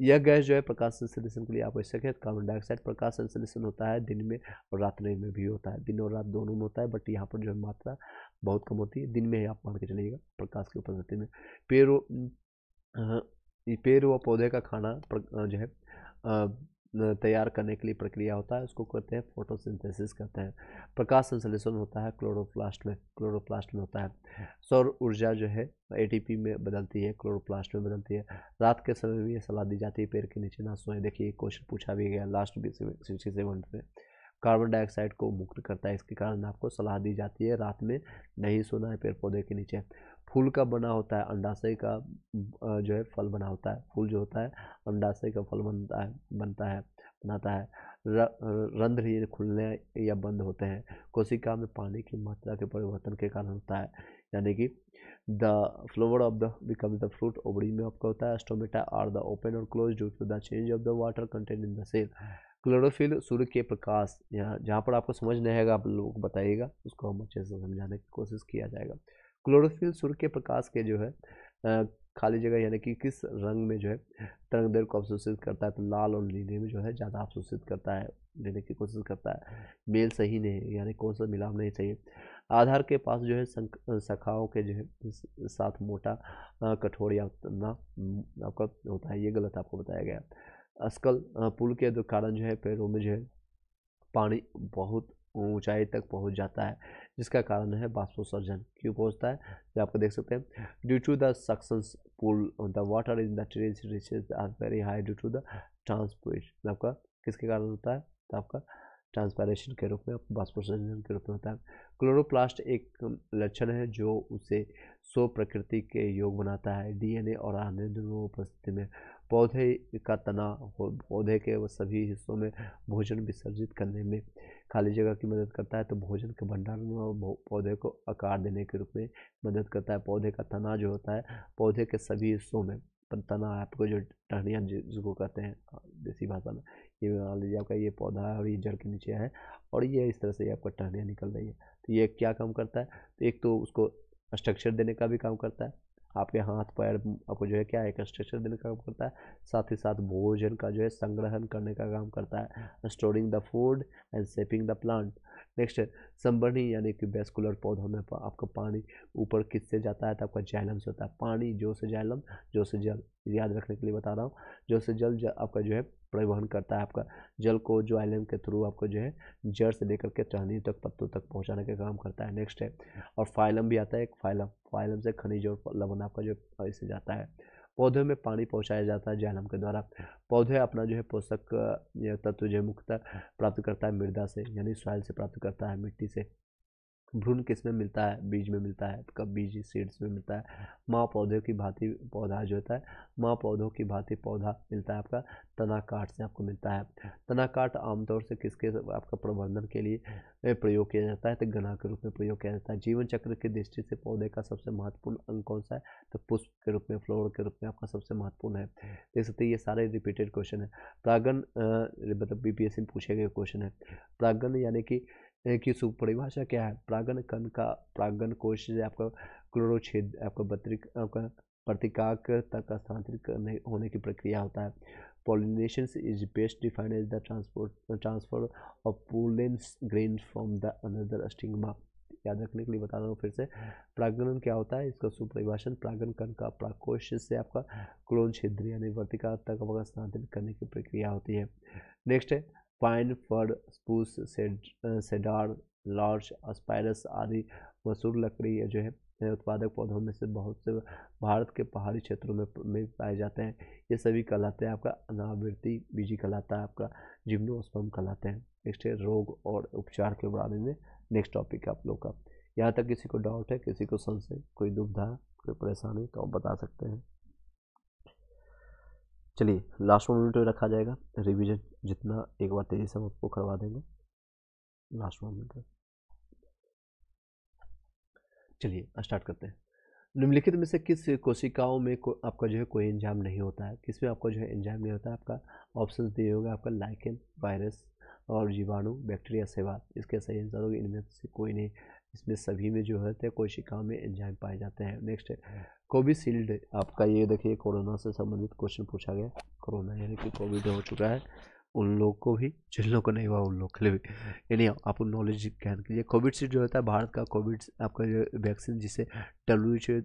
यह गैस जो है प्रकाश संश्लेषण के लिए आवश्यक है। कार्बन डाइऑक्साइड प्रकाश संश्लेषण होता है दिन में और रात में भी होता है, दिन और रात दोनों में होता है, बट यहाँ पर जो है मात्रा बहुत कम होती है, दिन में ही आप मान के चलिएगा प्रकाश की उपस्थिति में। पेड़ व पौधे का खाना जो है तैयार करने के लिए प्रक्रिया होता है, उसको कहते हैं फोटोसिंथेसिस कहते हैं। प्रकाश संश्लेषण होता है क्लोरोप्लास्ट में होता है। सौर ऊर्जा जो है एटीपी में बदलती है, क्लोरोप्लास्ट में बदलती है। रात के समय में ये सलाह दी जाती है पेड़ के नीचे ना सोएं। देखिए क्वेश्चन पूछा भी गया लास्ट 67 में। कार्बन डाइऑक्साइड को मुक्त करता है, इसके कारण आपको सलाह दी जाती है रात में नहीं सोना है पेड़ पौधे के नीचे। फूल का बना होता है, अंडाशय का जो है फल बना होता है। फूल जो होता है अंडाशय का फल बनाता है। रंध्र ये खुलने या बंद होते हैं, कोशिका में पानी की मात्रा के परिवर्तन के कारण होता है, यानी कि the flower of the become the fruit. ओबड़ी में आपका होता है स्टोमेटा आर द ओपन और close due to the change of the water content in the cell. Chlorophyll सूर्य के प्रकाश, यहाँ जहाँ पर आपको समझ नहीं आएगा आप लोग बताइएगा, उसको हम अच्छे से समझाने की कोशिश किया जाएगा। क्लोरोफिल सूर्य के प्रकाश के जो है खाली जगह यानी कि किस रंग में जो है तरंगदैर्घ्य को अवशोषित करता है, तो लाल और नीले में जो है ज़्यादा अवशोषित करता है, लेने की कोशिश करता है। मेल सही नहीं है, यानी कौन सा मिलाप नहीं चाहिए। आधार के पास जो है शाखाओं के जो है साथ मोटा कठोर या आपका होता है, ये गलत आपको बताया गया। स्कल पुल के कारण जो है पैरों में जो है पानी बहुत ऊंचाई तक पहुंच जाता है, जिसका कारण है बाष्पोत्सर्जन। क्यों पहुंचता है, जो आपको देख सकते हैं, due to the suction pull the water in the trees reaches are very high due to the transport. आपका किसके कारण होता है, तो आपका ट्रांसपायरेशन के रूप में, बाष्पोत्सर्जन के रूप में होता है। क्लोरोप्लास्ट एक लक्षण है जो उसे स्व प्रकृति के योग बनाता है, डीएनए और आरएनए दोनों उपस्थिति में। पौधे का तना पौधे के वो सभी हिस्सों में भोजन विसर्जित करने में खाली जगह की मदद करता है, तो भोजन के भंडारण और पौधे को आकार देने के रूप में मदद करता है। पौधे का तना जो होता है पौधे के सभी हिस्सों में, तना आपको जो टहनियाँ जिसको कहते हैं देसी भाषा में, ये मान लीजिए आपका ये पौधा है और ये जड़ के नीचे है और ये इस तरह से आपका टहनियाँ निकल रही है, तो ये क्या काम करता है, तो एक तो उसको स्ट्रक्चर देने का भी काम करता है, आपके हाथ पैर आपको जो है क्या एक स्ट्रक्चर देने का काम करता है, साथ ही साथ भोजन का जो है संग्रहण करने का काम करता है, storing the food and shaping the plant. Next है संवर्णी यानी कि वेस्कुलर पौधों में आपका पानी ऊपर किससे जाता है, तो आपका जाइलम से होता है। पानी जो से जाइलम, जो से जल, याद रखने के लिए बता रहा हूँ, जो से जल आपका जो है परिवहन करता है, आपका जल को जाइलम के थ्रू आपको जो है जड़ से लेकर के टहनी तक पत्तों तक पहुँचाने का काम करता है। नेक्स्ट है और फाइलम भी आता है, एक फाइलम से खनिज और लवण आपका जो इससे जाता है। पौधों में पानी पहुंचाया जाता है जाइलम के द्वारा। पौधे अपना जो है पोषक तत्व जो है मुख्यतः प्राप्त करता है मृदा से, यानी सॉइल से प्राप्त करता है, मिट्टी से। भ्रूण किस में मिलता है, बीज में मिलता है, कब बीज सीड्स में मिलता है। माँ पौधे की भांति पौधा जो होता है, माँ पौधों की भांति पौधा मिलता है आपका तना काट से आपको मिलता है। तना काट आमतौर से किसके आपका प्रबंधन के लिए प्रयोग किया जाता है, तो गना के रूप में प्रयोग किया जाता है। जीवन चक्र की दृष्टि से पौधे का सबसे महत्वपूर्ण अंग कौन सा है, तो पुष्प के रूप में, फ्लावर के रूप में आपका सबसे महत्वपूर्ण है। देख सकते हैं ये सारे रिपीटेड क्वेश्चन है। प्रागन मतलब बीपीएससी में पूछे गए क्वेश्चन है। प्रागन यानी कि की परिभाषा क्या है, प्रागन कण का प्रागन कोश से आपका क्लोरोछेद आपका आपका प्रतिकाक तक स्थानांतरित करने होने की प्रक्रिया होता है। Pollination is best defined as the transfer of pollen grain from the another stigma. याद रखने के लिए बता रहा हूँ फिर से, प्रागणन क्या होता है, इसका सुपरिभाषण प्रागन कण का प्राकोश से आपका क्लोन छिद्र यानी वर्तिका तक आपका स्थानांतरित करने की प्रक्रिया होती है। नेक्स्ट है पाइन, फर, स्पूस, सेडार, लार्च, अस्पायरस आदि मशहूर लकड़ी जो है उत्पादक पौधों में से बहुत से भारत के पहाड़ी क्षेत्रों में पाए जाते हैं। ये सभी कहलाते हैं आपका अनावृति बीजी कहलाता है, आपका जिम्नोस्पर्म कहलाते हैं। नेक्स्ट है रोग और उपचार के बारे में नेक्स्ट टॉपिक है आप लोग का। यहाँ तक किसी को डाउट है, किसी को संशय, कोई दुविधा, कोई परेशानी तो आप बता सकते हैं। चलिए लास्ट मोमेंट में रखा जाएगा रिवीजन, जितना एक बार तेजी से हम आपको करवा देंगे लास्ट मोमेंट में। चलिए स्टार्ट करते हैं। निम्नलिखित में से किस कोशिकाओं में आपका जो है कोई एंजाइम नहीं होता है? किसमें आपका जो है एंजाइम नहीं होता है? आपका ऑप्शन दिए होगा आपका लाइकेन, वायरस और जीवाणु, बैक्टीरिया, शैवाल। इसके सही आंसर होगा इनमें से कोई नहीं। इसमें सभी में जो है कोशिकाओं में एंजाइम पाए जाते हैं। नेक्स्ट है कोविशील्ड। आपका ये देखिए कोरोना से संबंधित क्वेश्चन पूछा गया। कोरोना यानी कि कोविड हो चुका है उन लोग को भी, जिन लोगों को नहीं हुआ उन लोग के लिए भी, यानी आप नॉलेज ज्ञान कीजिए। कोविशील्ड जो होता है भारत का कोविड आपका जो वैक्सीन, जिसे WHO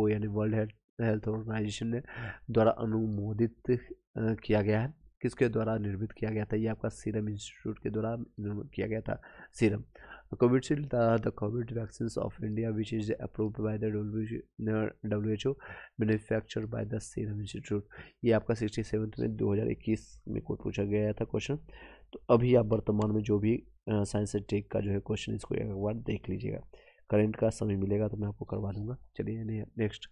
यानी वर्ल्ड हेल्थ ऑर्गेनाइजेशन ने द्वारा अनुमोदित किया गया है। किसके द्वारा निर्मित किया गया था? ये आपका सीरम इंस्टीट्यूट के द्वारा किया गया था। Serum Covishield the Covid vaccine of India which is approved by the WHO manufactured by the serum institute. ये आपका 67 में 2021 में कोई पूछा गया था क्वेश्चन। तो अभी आप वर्तमान में जो भी साइंस एंड टेक का जो है क्वेश्चन, इसको एक बार देख लीजिएगा। करंट का समय मिलेगा तो मैं आपको करवा दूंगा। चलिए नेक्स्ट,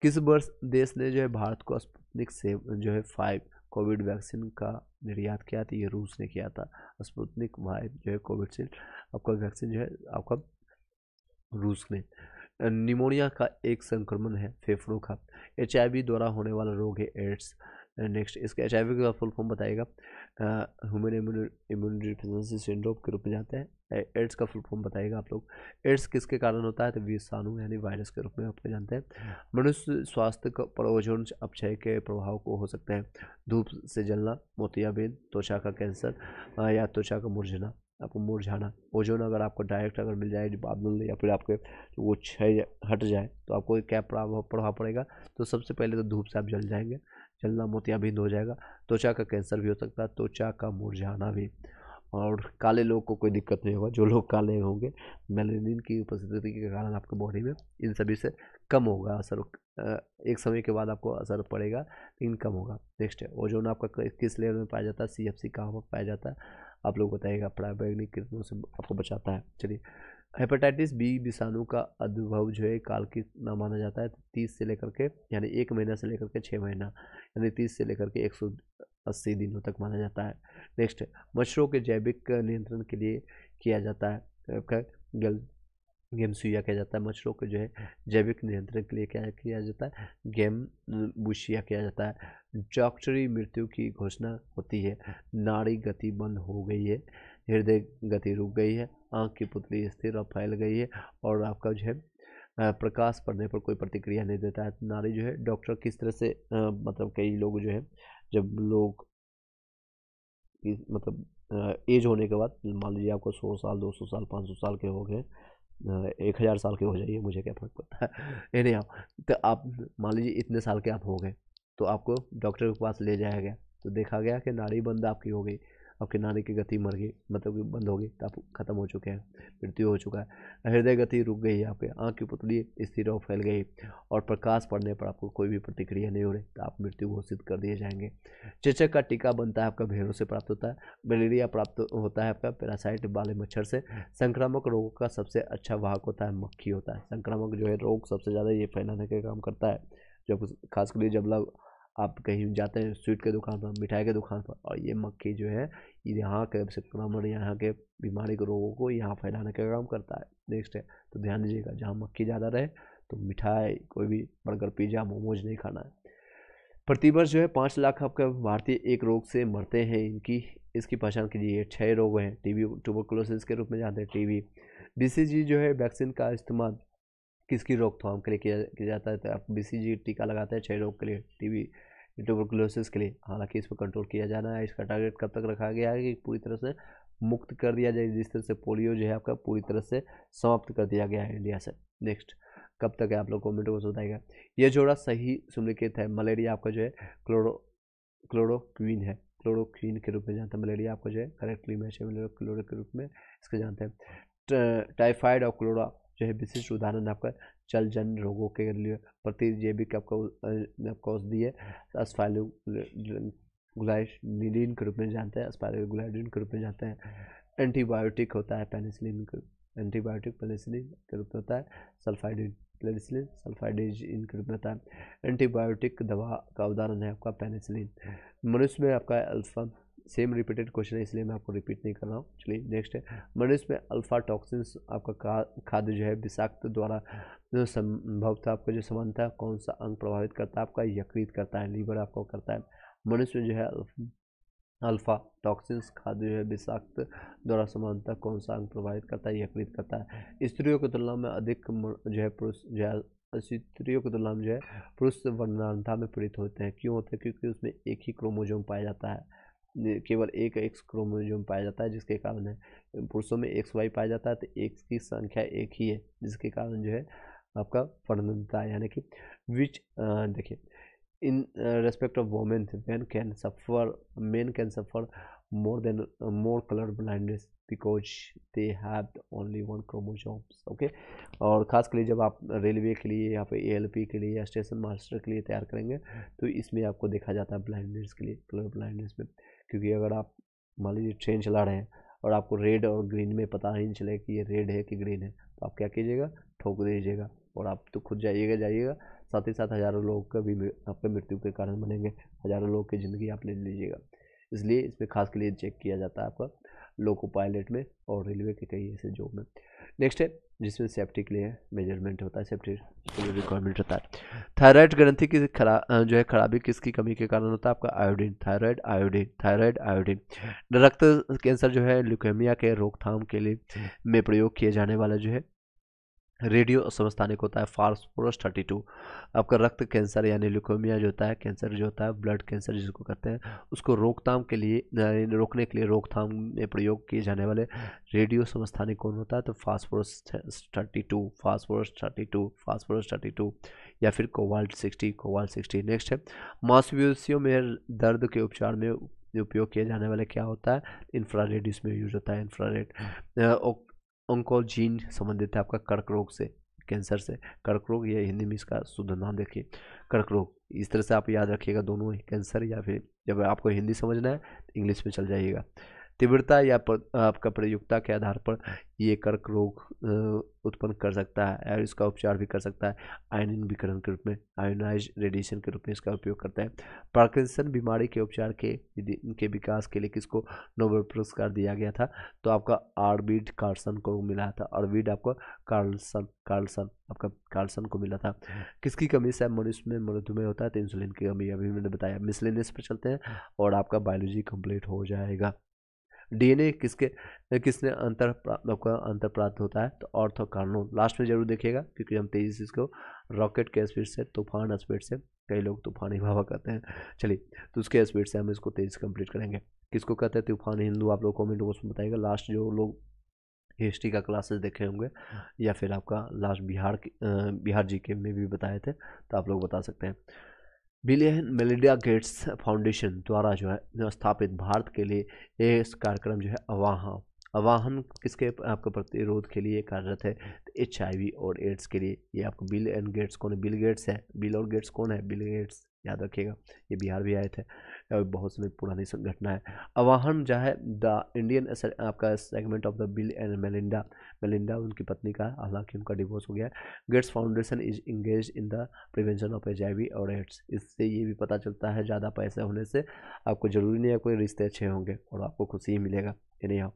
किस वर्ष देश ने जो है भारत को स्पुतनिक से जो है 5 कोविड वैक्सीन का निर्यात किया था? ये रूस ने किया था। स्पुतनिक 5 जो है कोविशील्ड आपका वैक्सीन जो है आपका रूस ने। निमोनिया का एक संक्रमण है फेफड़ों का। HIV द्वारा होने वाला रोग है एड्स। नेक्स्ट, इसका HIV का फुल फॉर्म बताएगा ह्यूमन इम्यून डिफिशिएंसी सिंड्रोम के रूप में जाते हैं। एड्स का फुल फॉर्म बताएगा आप लोग। एड्स किसके कारण होता है? तो विषाणु यानी वायरस के रूप में आप जानते हैं। मनुष्य स्वास्थ्य पर ओजोन अपक्षय के प्रभाव को हो सकते हैं। धूप से जलना, मोतियाबिंद, त्वचा का कैंसर या त्वचा का मुरझाना, आपको मुरझाना। ओजोन अगर आपको डायरेक्ट अगर मिल जाए बादल या फिर आपके वो क्षय हट जाए तो आपको क्या प्रभाव पड़ेगा? तो सबसे पहले तो धूप से आप जल जाएंगे, जलना, मोतियाबिंद हो जाएगा। त्वचा का कैंसर भी हो सकता है, त्वचा का मुरझाना भी। और काले लोग को कोई दिक्कत नहीं होगा। जो लोग काले होंगे मेलानिन की उपस्थिति के कारण आपके बॉडी में इन सभी से कम होगा असर। एक समय के बाद आपको असर पड़ेगा लेकिन कम होगा। नेक्स्ट है ओजोन आपका किस लेयर में पाया जाता है? CFC कहाँ पर पाया जाता है? आप लोग बताइएगा। पराबैंगनी किरणों से आपको बचाता है। चलिए, हेपेटाइटिस बी विषाणु का उद्भव जो है काल कितना माना जाता है? 30 से लेकर के यानी 1 महीना से लेकर के 6 महीना यानी 30 से लेकर के 180 दिनों तक माना जाता है। नेक्स्ट, मच्छरों के जैविक नियंत्रण के लिए किया जाता है गेमबुशिया किया जाता है। मच्छरों के जो है जैविक नियंत्रण के लिए क्या किया जाता है? गेमबुशिया किया जाता है। डॉक्टरी मृत्यु की घोषणा होती है। नाड़ी गति बंद हो गई है, हृदय गति रुक गई है, आँख की पुतली स्थिर और फैल गई है, और आपका जो है प्रकाश पड़ने पर कोई प्रतिक्रिया नहीं देता है। नाड़ी जो है डॉक्टर किस तरह से मतलब कई लोग जो है जब लोग मतलब एज होने के बाद, मान लीजिए आपको 100 साल 200 साल 500 साल के हो गए, 1000 साल के हो जाइए, मुझे क्या फ़र्क पड़ता है। एनी हाउ, तो आप मान लीजिए इतने साल के आप हो गए तो आपको डॉक्टर के पास ले जाया गया तो देखा गया कि नाड़ी बंद आपकी हो गई, आपकी नाड़ी की गति मर गई, मतलब कि बंद हो गई, तो आप खत्म हो चुके हैं, मृत्यु हो चुका है। हृदय गति रुक गई है, आपके आँख की पुतली स्थिर और फैल गई, और प्रकाश पड़ने पर आपको कोई भी प्रतिक्रिया नहीं हो रही, तो आप मृत्यु घोषित कर दिए जाएंगे। चेचक का टीका बनता है आपका भेड़ों से प्राप्त होता है। मलेरिया प्राप्त होता है आपका पैरासाइट वाले मच्छर से। संक्रामक रोगों का सबसे अच्छा वाहक होता है मक्खी होता है। संक्रामक जो है रोग सबसे ज़्यादा ये फैलाने का काम करता है। जब खासकर जब लोग आप कहीं जाते हैं स्वीट के दुकान पर, मिठाई के दुकान पर, और ये मक्खी जो है यहाँ के संक्रमण, यहाँ के बीमारी के रोगों को यहाँ फैलाने का काम करता है। नेक्स्ट है, तो ध्यान दीजिएगा जहाँ मक्खी ज़्यादा रहे तो मिठाई, कोई भी बर्गर, पिज़्ज़ा, मोमोज नहीं खाना है। प्रतिवर्ष जो है 5 लाख आपका भारतीय एक रोग से मरते हैं। इसकी पहचान कीजिए। 6 रोग हैं। टीबी ट्यूबरकुलोसिस के रूप में जानते हैं टीबी। BCG जो है वैक्सीन का इस्तेमाल किसकी रोकथाम के लिए किया जाता है? तो आप BCG टीका लगाते हैं 6 रोग के लिए, टीबी ट्यूबरकुलोसिस के लिए। हालांकि इस पर कंट्रोल किया जाना है। इसका टारगेट कब तक रखा गया है कि पूरी तरह से मुक्त कर दिया जाए, जिस तरह से पोलियो जो है आपका पूरी तरह से समाप्त कर दिया गया है इंडिया से। नेक्स्ट, कब तक है आप लोग कमेंट को बताइएगा। ये जोड़ा सही सुमेलित है। मलेरिया आपका जो है क्लोरोक्वीन है, क्लोरोक्वीन के रूप में जानते हैं। मलेरिया आपको जो है करेक्टली मैच है क्लोरो के रूप में इसको जानते हैं। टाइफाइड और क्लोरा जो है विशिष्ट उदाहरण आपका जल रोगों के लिए प्रतिजैविक आपका औषधि है, अस्पाइलोग्लाइसिन के रूप में जानते हैं, अस्पाइलोग्लाइसिन के रूप में जानते हैं। एंटीबायोटिक होता है पेनिसिलिन एंटीबायोटिक पेनिसिलिन के रूप में होता है। सल्फाइडिन पेनिसिलिन सल्फाइडिन के रूप में होता है। एंटीबायोटिक दवा का उदाहरण है आपका पेनिसिलिन। मनुष्य में आपका अल्फा, सेम रिपीटेड क्वेश्चन है इसलिए मैं आपको रिपीट नहीं कर रहा हूँ। चलिए नेक्स्ट है, मनुष्य में अल्फा टॉक्सिन्स आपका खाद्य जो है विषाक्त द्वारा जो संभवतः आपका जो समानता है कौन सा अंग प्रभावित करता है, आपका यकृत करता है, लीवर आपको करता है। मनुष्य में जो है अल्फा टॉक्सिन्स खाद्य जो है विषाक्त द्वारा समानता कौन सा अंग प्रभावित करता है, यकृत करता है। स्त्रियों की तुलना में अधिक जो है पुरुष जो है स्त्रियों की तुलना में जो है पुरुष वर्णांधता में पीड़ित होते हैं। क्यों होते हैं? क्योंकि उसमें एक ही क्रोमोजोम पाया जाता है, केवल एक एक्स क्रोमोजोम पाया जाता है, जिसके कारण है पुरुषों में एक्स वाई पाया जाता है तो एक्स की संख्या एक ही है, जिसके कारण जो है आपका वर्णांधता यानी कि विच देखिए in respect of women, men can suffer more color blindness because they have only one chromosomes. Okay और ख़ास कर जब आप रेलवे के लिए या फिर ALP के लिए या स्टेशन मास्टर के लिए तैयार करेंगे तो इसमें आपको देखा जाता है ब्लाइंडनेस के लिए, कलर ब्लाइंडनेस में। क्योंकि अगर आप मान लीजिए ट्रेन चला रहे हैं और आपको रेड और ग्रीन में पता ही नहीं चले कि ये रेड है कि ग्रीन है, तो आप क्या कीजिएगा, ठोक दीजिएगा और आप तो खुद जाइएगा, साथ ही साथ हज़ारों लोगों का भी आपके मृत्यु के कारण बनेंगे, हज़ारों लोगों की ज़िंदगी आप ले लीजिएगा। इसलिए इसमें खास के लिए चेक किया जाता है आपका लोको पायलट में और रेलवे के कई ऐसे जॉब में। नेक्स्ट है जिसमें सेफ्टी के लिए मेजरमेंट होता है, सेफ्टी के लिए रिक्वायरमेंट होता है। थायराइड ग्रंथि की जो है खराबी किसकी कमी के कारण होता है, आपका आयोडीन, थायराइड आयोडीन। रक्त कैंसर जो है ल्यूकेमिया के रोकथाम के लिए में प्रयोग किए जाने वाला जो है रेडियो समस्थानिक होता है फास्फोरस 32। आपका रक्त कैंसर यानी ल्यूकेमिया जो होता है, कैंसर जो होता है ब्लड कैंसर जिसको कहते हैं, उसको रोकथाम के लिए रोकने के लिए रोकथाम में प्रयोग किए जाने वाले रेडियो समस्थानिक कौन होता है, तो फास्फोरस 32 या फिर कोबाल्ट 60। नेक्स्ट है मांसपेशियों में दर्द के उपचार में उपयोग किए जाने वाले क्या होता है, इंफ्रारेड इसमें यूज होता है, इंफ्रारेड। ऑन्कोजीन संबंधित है आपका कर्क रोग से, कैंसर से। कर्क रोग ये हिंदी में इसका शुद्ध नाम देखिए कर्क रोग, इस तरह से आप याद रखिएगा दोनों ही, कैंसर या फिर जब आपको हिंदी समझना है इंग्लिश में चल जाइएगा। तीव्रता या आपका प्रयुक्ता के आधार पर ये कर्क रोग उत्पन्न कर सकता है और इसका उपचार भी कर सकता है आयनिक विकिरण के रूप में, आयोनाइज रेडिएशन के रूप में इसका उपयोग करता है। पार्किंसन बीमारी के उपचार के विकास के लिए किसको नोबेल पुरस्कार दिया गया था, तो आपका आर्विड कार्सन को मिला था, आर्विड आपको कार्लसन को मिला था। किसकी कमी से मनुष्य में मधुमेह होता है, तो इंसुलिन की कमी, अभी मैंने बताया। मिसलेनियस पर चलते हैं और आपका बायोलॉजी कंप्लीट हो जाएगा। डीएनए किसने अंतर प्राप्त होता है, तो ऑर्थो कार्नोन। लास्ट में जरूर देखिएगा क्योंकि हम तेजी से इसको रॉकेट के स्पीड से, तूफान स्पीड से, कई लोग तूफानी हवा कहते हैं, चलिए तो उसके स्पीड से हम इसको तेजी से कंप्लीट करेंगे। किसको कहते हैं तूफान हिंदू, आप लोग कमेंट बॉक्स में बताइएगा। लास्ट जो लोग हिस्ट्री का क्लासेस देखे होंगे या फिर आपका लास्ट बिहार जीके में भी बताए थे तो आप लोग बता सकते हैं। Bill and Melinda Gates foundation द्वारा जो है स्थापित भारत के लिए ये कार्यक्रम जो है आवाहन किसके आपके प्रतिरोध के लिए कार्यरत है, तो HIV और एड्स के लिए। ये आपको बिल एंड गेट्स कौन है, बिल गेट्स है। बिल और गेट्स कौन है, बिल गेट्स, याद रखिएगा, ये बिहार भी आए थे, बहुत समय पुरानी घटना है। आवाहन जो है द इंडियन आपका segment of the Bill and Melinda उनकी पत्नी का, हालांकि उनका डिवोर्स हो गया। Gates Foundation is engage in the prevention of HIV और एड्स। इससे ये भी पता चलता है ज़्यादा पैसे होने से आपको ज़रूरी नहीं है कोई रिश्ते अच्छे होंगे और आपको खुशी ही मिलेगा। यानी आप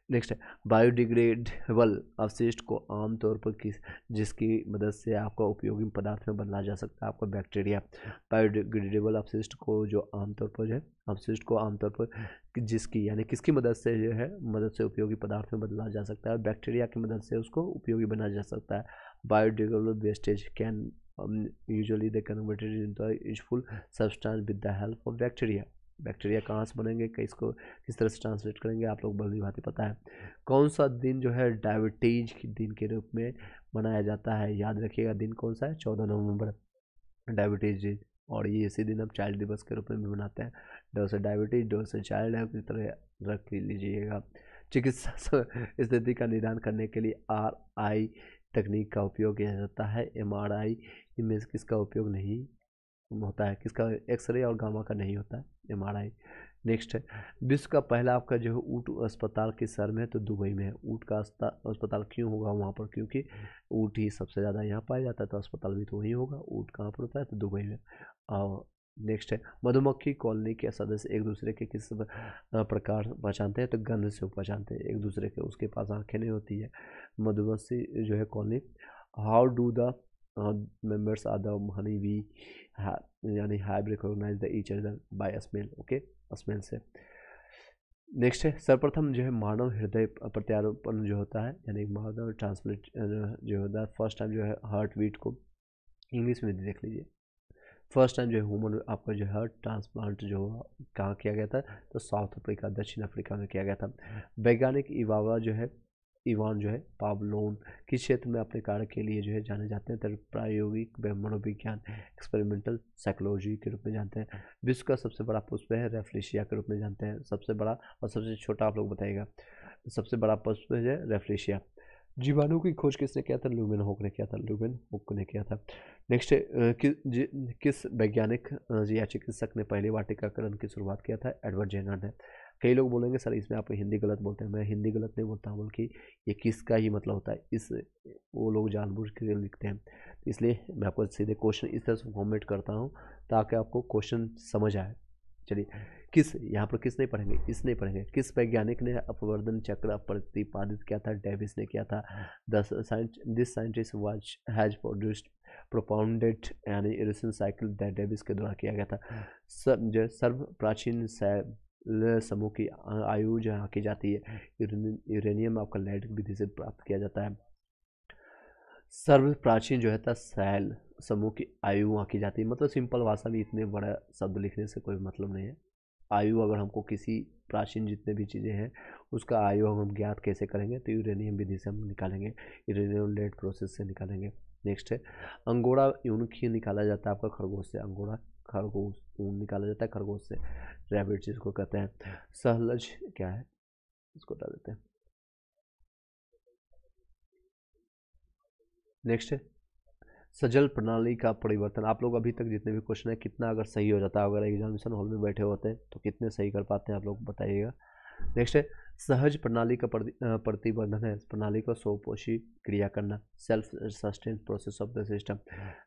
नेक्स्ट है बायोडिग्रेडेबल अपशिष्ट को आमतौर पर जिसकी मदद से आपका उपयोगी पदार्थ में बदला जा सकता है, आपका बैक्टीरिया। बायोडिग्रेडेबल अपशिष्ट को जो आमतौर पर जो है अपशिष्ट को आमतौर पर जिसकी यानी किसकी मदद से जो है उपयोगी पदार्थ में बदला जा सकता है, बैक्टीरिया की मदद से उसको उपयोगी बनाया जा सकता है। Biodegradable wastage can usually they converted into useful substance with the help of bacteria. Bacteria कहाँ से बनेंगे, किसको किस तरह से ट्रांसलेट करेंगे, आप लोग भली भांति पता है। कौन सा दिन जो है डायबिटीज के दिन के रूप में मनाया जाता है, याद रखिएगा दिन कौन सा है, 14 नवंबर डायबिटीज डे। और ये इसी दिन अब चाइल्ड दिवस के रूप में भी मनाते हैं। डो से डायबिटीज, डो से चाइल्ड है, इस तरह रख लीजिएगा। चिकित्सा स्थिति का निदान करने के लिए RI तकनीक का उपयोग किया जाता है। MRI इमेज किसका उपयोग नहीं होता है, किसका, एक्सरे और गामा का नहीं होता है, MRI। नेक्स्ट है, विश्व का पहला आपका जो है ऊँट अस्पताल किस शहर में है, तो दुबई में है। ऊँट का अस्पताल क्यों होगा वहाँ पर, क्योंकि ऊँट ही सबसे ज़्यादा यहाँ पाया जाता है, तो अस्पताल भी तो वहीं होगा। ऊँट कहाँ पर होता है, तो दुबई में। और नेक्स्ट है, मधुमक्खी कॉलोनी के सदस्य एक दूसरे के किस प्रकार पहचानते हैं, तो गंध से पहचानते हैं एक दूसरे के, उसके पास आंखें नहीं होती है। मधुमक्खी जो है colony, how do the members are the honey bee यानी have recognize the each other by smell, okay, smell से। नेक्स्ट है, सर्वप्रथम जो है मानव हृदय प्रत्यारोपण जो होता है, यानी मानव ट्रांसप्लेट जो होता है, फर्स्ट टाइम जो है हार्ट बीट को इंग्लिश में देख लीजिए। फर्स्ट टाइम जो है ह्यूमन आपका जो हार्ट ट्रांसप्लांट जो कहाँ किया गया था, तो साउथ अफ्रीका, दक्षिण अफ्रीका में किया गया था। वैज्ञानिक इवान जो है पावलोन किस क्षेत्र में अपने कार्य के लिए जो है जाने जाते हैं, तो प्रायोगिक मनोविज्ञान, एक्सपेरिमेंटल साइकोलॉजी के रूप में जानते हैं। विश्व का सबसे बड़ा पुष्प है, रेफ्लेशिया के रूप में जानते हैं। सबसे बड़ा और सबसे छोटा आप लोग बताइएगा। सबसे बड़ा पुष्प है रेफ्लेशिया। जीवाणु की खोज किसने किया था, ल्यूमेन हुक ने किया था, ल्यूमेन हुक ने किया था। नेक्स्ट किस वैज्ञानिक या चिकित्सक ने पहले वाटिकाकरण की शुरुआत किया था, एडवर्ड जेनर ने। कई लोग बोलेंगे सर इसमें आप हिंदी गलत बोलते हैं, मैं हिंदी गलत नहीं बोलता हूँ, बल्कि ये किसका ही मतलब होता है, इस वो लोग जानबूझ के लिखते हैं, तो इसलिए मैं आपको सीधे क्वेश्चन इस तरह से फॉर्मेट करता हूँ ताकि आपको क्वेश्चन समझ आए। चलिए, किस, यहाँ पर किस नहीं पढ़ेंगे, इस नहीं पढ़ेंगे। किस वैज्ञानिक ने अपवर्तन चक्र प्रतिपादित किया था, डेविस ने किया था। This scientist was has produced propounded यानी इरेशन साइकिल दैट डेविस के द्वारा किया गया था। सर्व प्राचीन समूह की आयु जहाँ की जाती है, यूरेनियम आपका लेड विधि से प्राप्त किया जाता है। सर्व प्राचीन जो है सैल समूह की आयु वहाँ की जाती है। मतलब सिंपल भाषा में इतने बड़ा शब्द लिखने से कोई मतलब नहीं है। आयु अगर हमको किसी प्राचीन जितने भी चीज़ें हैं उसका आयु हम ज्ञात कैसे करेंगे, तो यूरेनियम विधि से हम निकालेंगे, यूरेनियम लेड प्रोसेस से निकालेंगे। नेक्स्ट है, अंगोरा ऊन निकाला जाता है आपका खरगोश से। अंगोरा खरगोश ऊन निकाला जाता है खरगोश से, रैबिट जिसको कहते हैं। सहलज क्या है, इसको बता देते हैं। नेक्स्ट है, सजल प्रणाली का परिवर्तन। आप लोग अभी तक जितने भी क्वेश्चन है, कितना अगर सही हो जाता है, अगर एग्जामिनेशन हॉल में बैठे होते हैं तो कितने सही कर पाते हैं आप लोग बताइएगा। नेक्स्ट है, सहज प्रणाली का प्रतिबंधन है, प्रणाली को स्वपोषी क्रिया करना, self sustain process of the system.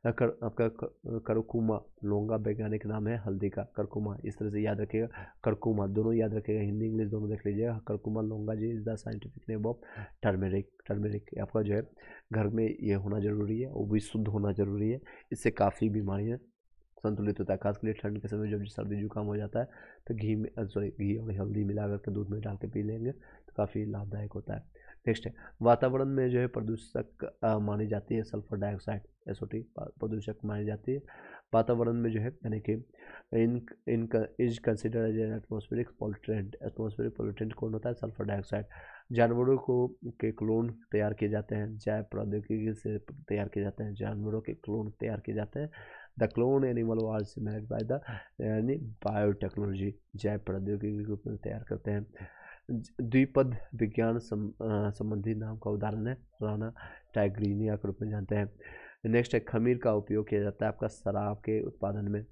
आपका करकुमा लोंगा वैज्ञानिक नाम है हल्दी का, करकुमा, इस तरह से याद रखिएगा। करकुमा दोनों याद रखिएगा, हिंदी इंग्लिश दोनों देख लीजिएगा। करकुमा लोंगा जी is the scientific name of turmeric. Turmeric आपका जो है घर में ये होना जरूरी है, वो भी शुद्ध होना जरूरी है, इससे काफ़ी बीमारियाँ संतुलित होता है। खास कर ठंड के समय जब सर्दी जुकाम हो जाता है तो घी और हल्दी मिला कर दूध में डाल के पी लेंगे तो काफ़ी लाभदायक होता है। नेक्स्ट है, वातावरण में जो है प्रदूषक मानी जाती है सल्फर डाइऑक्साइड, SO2 प्रदूषक मानी जाती है वातावरण में जो है, यानी कि in is consider as an atmospheric pollutant. Atmospheric pollutant कौन होता है, सल्फर डाइऑक्साइड। जानवरों के क्लोन तैयार किए जाते हैं, जैव प्रौद्योगिकी से तैयार किए जाते हैं, जानवरों के क्लोन तैयार किए जाते हैं। The clone animal was made by the यानी बायोटेक्नोलॉजी, जैव प्रौद्योगिकी के रूप में तैयार करते हैं। द्विपद विज्ञान संबंधी नाम का उदाहरण है राना टाइग्रीनिया के रूप में जानते हैं। नेक्स्ट है, खमीर का उपयोग किया जाता है आपका शराब के उत्पादन में।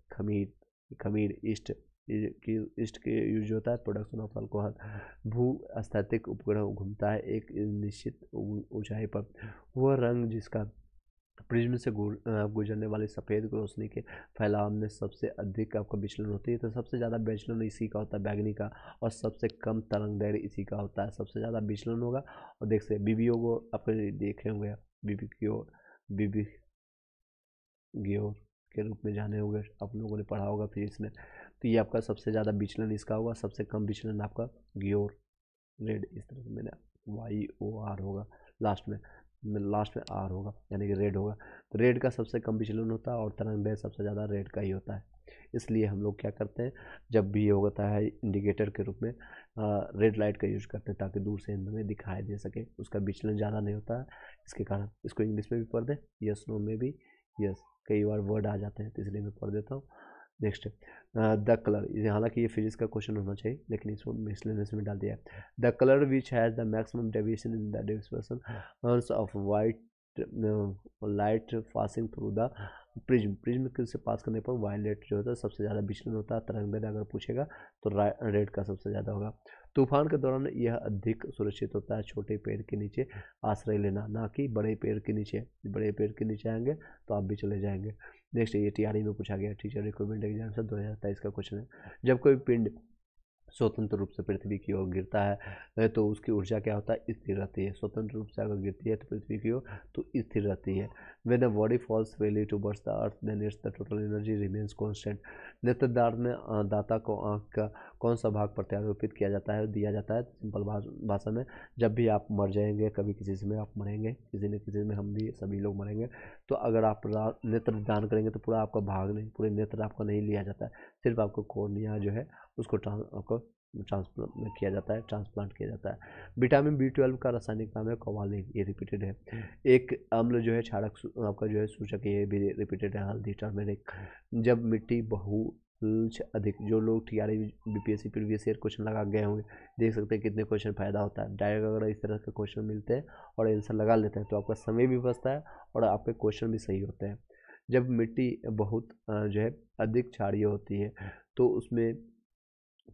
खमीर ईस्ट के यूज होता है प्रोडक्शन ऑफ अल्कोहल। भू स्थैतिक उपग्रह घूमता है एक निश्चित ऊंचाई पर, वह रंग जिसका प्रिज्म से गुजरने वाली सफ़ेद रोशनी के फैलाव में सबसे अधिक आपका विचलन होती है, तो सबसे ज़्यादा विचलन इसी का होता है बैगनी का, और सबसे कम तरंग दैर्घ्य इसी का होता है। सबसे ज़्यादा विचलन होगा। और देख से बीबीओ को आपने देखे होंगे, बीबी ग्योर के रूप में जाने होंगे, आप लोगों ने पढ़ा होगा फिजिक्स में। तो ये आपका सबसे ज़्यादा विचलन इसका होगा, सबसे कम विचलन आपका ग्योर रेड, इस तरह से मैंने YOR होगा लास्ट में आर होगा, यानी कि रेड होगा। तो रेड का सबसे कम विचलन होता है और तरंग दैर्घ्य सबसे ज़्यादा रेड का ही होता है। इसलिए हम लोग क्या करते हैं, जब भी ये होता है इंडिकेटर के रूप में रेड लाइट का यूज करते हैं ताकि दूर से हमें दिखाई दे सके, उसका विचलन ज़्यादा नहीं होता है। इसके कारण इसको इंग्लिश में भी पढ़ दें, यस नो में भी, यस कई बार वर्ड आ जाते हैं तो इसलिए मैं पढ़ देता हूँ। नेक्स्ट द कलर, हालांकि ये फिजिक्स का क्वेश्चन होना चाहिए लेकिन इसको मिसलेनियस में डाल दिया है। The colour which has the maximum deviation in the dispersion of white light passing through the prism, prism से पास करने पर वायलेट जो होता है सबसे ज़्यादा विचलन होता है। तरंगदैर्घ्य अगर पूछेगा तो रेड का सबसे ज़्यादा होगा। तूफान के दौरान यह अधिक सुरक्षित होता है छोटे पेड़ के नीचे आश्रय लेना, ना कि बड़े पेड़ के नीचे। बड़े पेड़ के नीचे आएंगे तो आप भी चले जाएंगे। नेक्स्ट ये टीआरई में पूछा गया, टीचर रिक्रूटमेंट एग्जाम से 2023 का क्वेश्चन है। जब कोई पिंड स्वतंत्र रूप से पृथ्वी की ओर गिरता है तो उसकी ऊर्जा क्या होता है, स्थिर रहती है। स्वतंत्र रूप से अगर गिरती है तो पृथ्वी की ओर तो स्थिर रहती है। When the body falls freely towards the earth then it's the total energy remains constant. नेत्रदान में दाता को आंख का कौन सा भाग प्रत्यारोपित किया जाता है, दिया जाता है। सिंपल भाषा में, जब भी आप मर जाएंगे, कभी किसी से में आप मरेंगे, किसी न किसी में हम भी सभी लोग मरेंगे, तो अगर आप नेत्र दान करेंगे तो पूरा आपका भाग नहीं, पूरे नेत्र आपका नहीं लिया जाता है, सिर्फ आपको कॉर्निया जो है उसको आपको ट्रांसप्लांट किया जाता है, ट्रांसप्लांट किया जाता है। विटामिन B12 का रासायनिक नाम है कोवालिन, ये रिपीटेड है। एक अम्ल जो है क्षारक आपका जो है सूचक, ये भी रिपीटेड है, हल्दी टर्मेरिक। जब मिट्टी बहुलच अधिक, जो लोग TRE BPSC previous year question लगा गए होंगे देख सकते हैं कितने क्वेश्चन फायदा होता है। डायरेक्ट अगर इस तरह के क्वेश्चन मिलते हैं और आंसर लगा लेते हैं तो आपका समय भी बचता है और आपके क्वेश्चन भी सही होते हैं। जब मिट्टी बहुत जो है अधिक क्षारीय होती है तो उसमें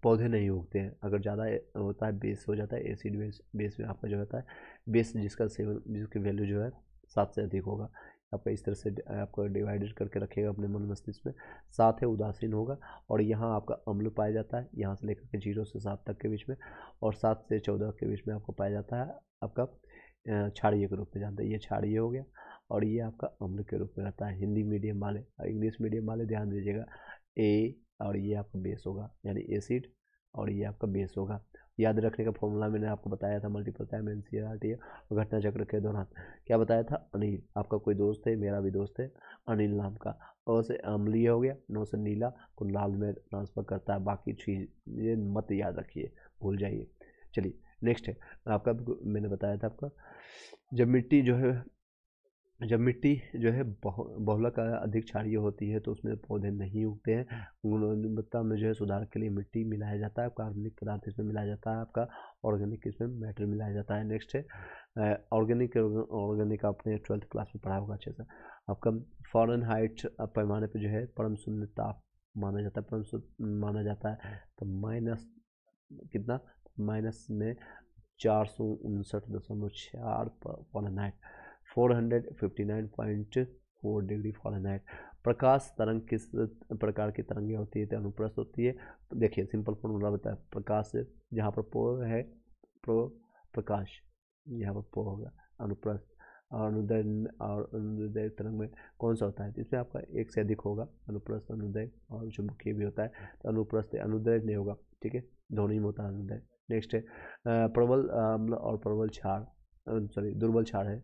पौधे नहीं उगते हैं। अगर ज़्यादा होता है बेस हो जाता है, एसिड बेस में आपका जो होता है बेस, जिसका सेवन जिसकी वैल्यू जो है 7 से अधिक होगा। आपका इस तरह से आपको डिवाइडेड करके रखेगा अपने मन मस्तिष्क में। 7 है उदासीन होगा और यहाँ आपका अम्ल पाया जाता है, यहाँ से लेकर के 0 से 7 तक के बीच में, और 7 से 14 के बीच में आपको पाया जाता है आपका क्षारीय के रूप में जानते हैं। ये क्षारीय हो गया और ये आपका अम्ल के रूप में रहता है। हिंदी मीडियम वाले, इंग्लिश मीडियम वाले ध्यान दीजिएगा, ए और ये आपका बेस होगा यानी एसिड और ये आपका बेस होगा। याद रखने का फॉर्मूला मैंने आपको बताया था मल्टीपल टाइम एनसीईआरटी और घटना चक्र के दौरान। क्या बताया था, अनिल, आपका कोई दोस्त है, मेरा भी दोस्त है अनिल नाम का। और से अम्लीय हो गया, नो से नीला को लाल में ट्रांसफर करता है। बाकी चीज ये मत याद रखिए, भूल जाइए। चलिए नेक्स्ट है आपका, मैंने बताया था आपका, जब मिट्टी जो है बहुलक अधिक क्षारीय होती है तो उसमें पौधे नहीं उगते हैं। गुणवत्ता में जो है सुधार के लिए मिट्टी मिलाया जाता है, कार्बनिक पदार्थ इसमें मिलाया जाता है, आपका ऑर्गेनिक इसमें मैटर मिलाया जाता है। नेक्स्ट है ऑर्गेनिक आपने 12th क्लास में पढ़ा होगा अच्छे से। आपका फ़ारेनहाइट पैमाने पे जो है परम शून्य ताप माना जाता है, परम शून्य माना जाता है। तो माइनस कितना, माइनस में 459.4 फ़ारेनहाइट, 459.4 डिग्री फ़ारेनहाइट। प्रकाश तरंग किस प्रकार की तरंगें होती है, तो अनुप्रस्थ होती है। देखिए सिंपल फॉर्मूला बताया, प्रकाश जहाँ पर पो है प्रो प्रकाश, यहाँ पर पो होगा अनुप्रस्थ, और अनुदैर्घ्य तरंग में कौन सा होता है, इसमें आपका एक से अधिक होगा, अनुप्रस्थ अनुदैर्घ्य और चुंबकीय भी होता है। तो अनुप्रस्थ अनुदैर्घ्य नहीं होगा, ठीक है, दोनों ही में होता है अनुदैर्घ्य। नेक्स्ट है प्रबल अम्ल और प्रबल क्षार, सॉरी दुर्बल क्षार है,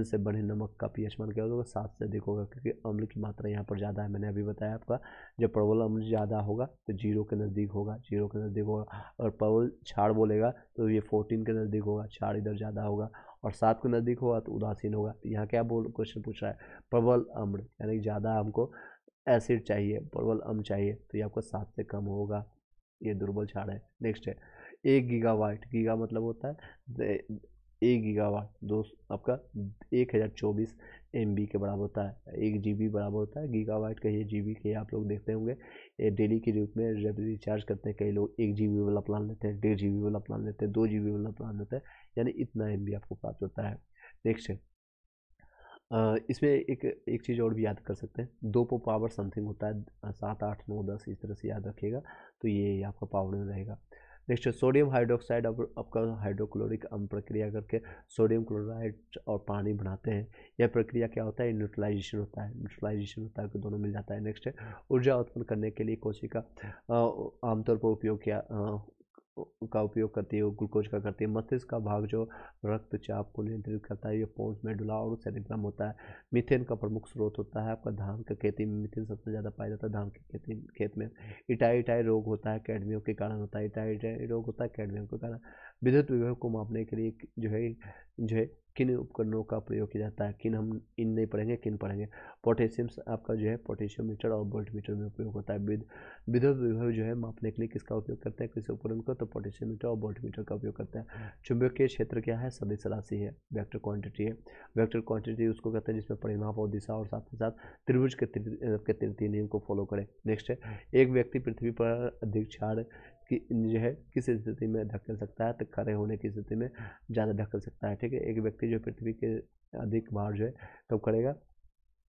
से बने नमक का पीएच मान क्या होगा, 7 से अधिक होगा, क्योंकि अम्ल की मात्रा यहाँ पर ज़्यादा है। मैंने अभी बताया आपका, जब प्रबल अम्ल ज़्यादा होगा तो 0 के नज़दीक होगा, 0 के नज़दीक होगा, और प्रबल क्षार बोलेगा तो ये 14 के नज़दीक होगा, क्षार इधर ज़्यादा होगा, और 7 के नज़दीक होगा तो उदासीन होगा। तो यहाँ क्या क्वेश्चन पूछ रहा है, प्रबल अम्ल यानी ज़्यादा हमको एसिड चाहिए, प्रबल अम्ल चाहिए, तो ये आपको 7 से कम होगा, ये दुर्बल क्षार है। नेक्स्ट है 1 गीगावाट, गीगा मतलब होता है 1 गीगावाट, आपका 1024 MB के बराबर होता है। 1 GB बराबर होता है गीगावाट का, ये GB के आप लोग देखते होंगे, ये डेली के रूप में जब रिचार्ज करते हैं कई लोग 1 GB वाला प्लान लेते हैं, 1.5 GB वाला प्लान लेते हैं, 2 GB वाला प्लान लेते हैं, यानी इतना MB आपको प्राप्त होता है। नेक्स्ट है इसमें एक चीज़ और भी याद कर सकते हैं, 2 को पावर समथिंग होता है, 7 8 9 10 इस तरह से याद रखिएगा, तो ये आपका पावर में रहेगा। नेक्स्ट सोडियम हाइड्रोक्साइड, आपका हाइड्रोक्लोरिक अम्ल प्रक्रिया करके सोडियम क्लोराइड और पानी बनाते हैं। यह प्रक्रिया क्या होता है, न्यूट्रलाइजेशन होता है, न्यूट्रलाइजेशन होता है, तो दोनों मिल जाता है। नेक्स्ट है ऊर्जा उत्पन्न करने के लिए कोशिका आमतौर पर उपयोग का उपयोग करती है, ग्लूकोज का करती है। मस्तिष्क का भाग जो रक्तचाप को नियंत्रित करता है, ये पोन्स मेडुला और सेरिब्रम होता है। मीथेन का प्रमुख स्रोत होता है आपका धान का खेती में, मीथेन सबसे ज़्यादा पाया जाता है धान के खेत में। इटाई रोग होता है कैडमियम के कारण होता है, इटाई रोग होता है कैडमियम के कारण। विद्युत विभव को मापने के लिए जो है किन उपकरणों का प्रयोग किया जाता है, किन हम इन नहीं पढ़ेंगे, किन पढ़ेंगे। पोटेशियम आपका जो है पोटेशियम मीटर और वोल्ट मीटर में उपयोग होता है। विद्युत विभव जो है मापने के लिए किसका उपयोग करते हैं, किस उपकरण का, तो पोटेशियम मीटर और वोल्ट मीटर का उपयोग करते हैं। चुंबकीय क्षेत्र क्या है, सदिश राशि है, वेक्टर क्वांटिटी है। वेक्टर क्वांटिटी उसको कहते हैं जिसमें परिमाप और दिशा और साथ ही साथ त्रिभुज के तृतीय नियम को फॉलो करें। नेक्स्ट है, एक व्यक्ति पृथ्वी पर अधिक क्षार कि जो है किस स्थिति में धकेल सकता है, तो खड़े होने की स्थिति में ज़्यादा धकेल सकता है। ठीक है, एक व्यक्ति जो पृथ्वी के अधिक भार जो है तब करेगा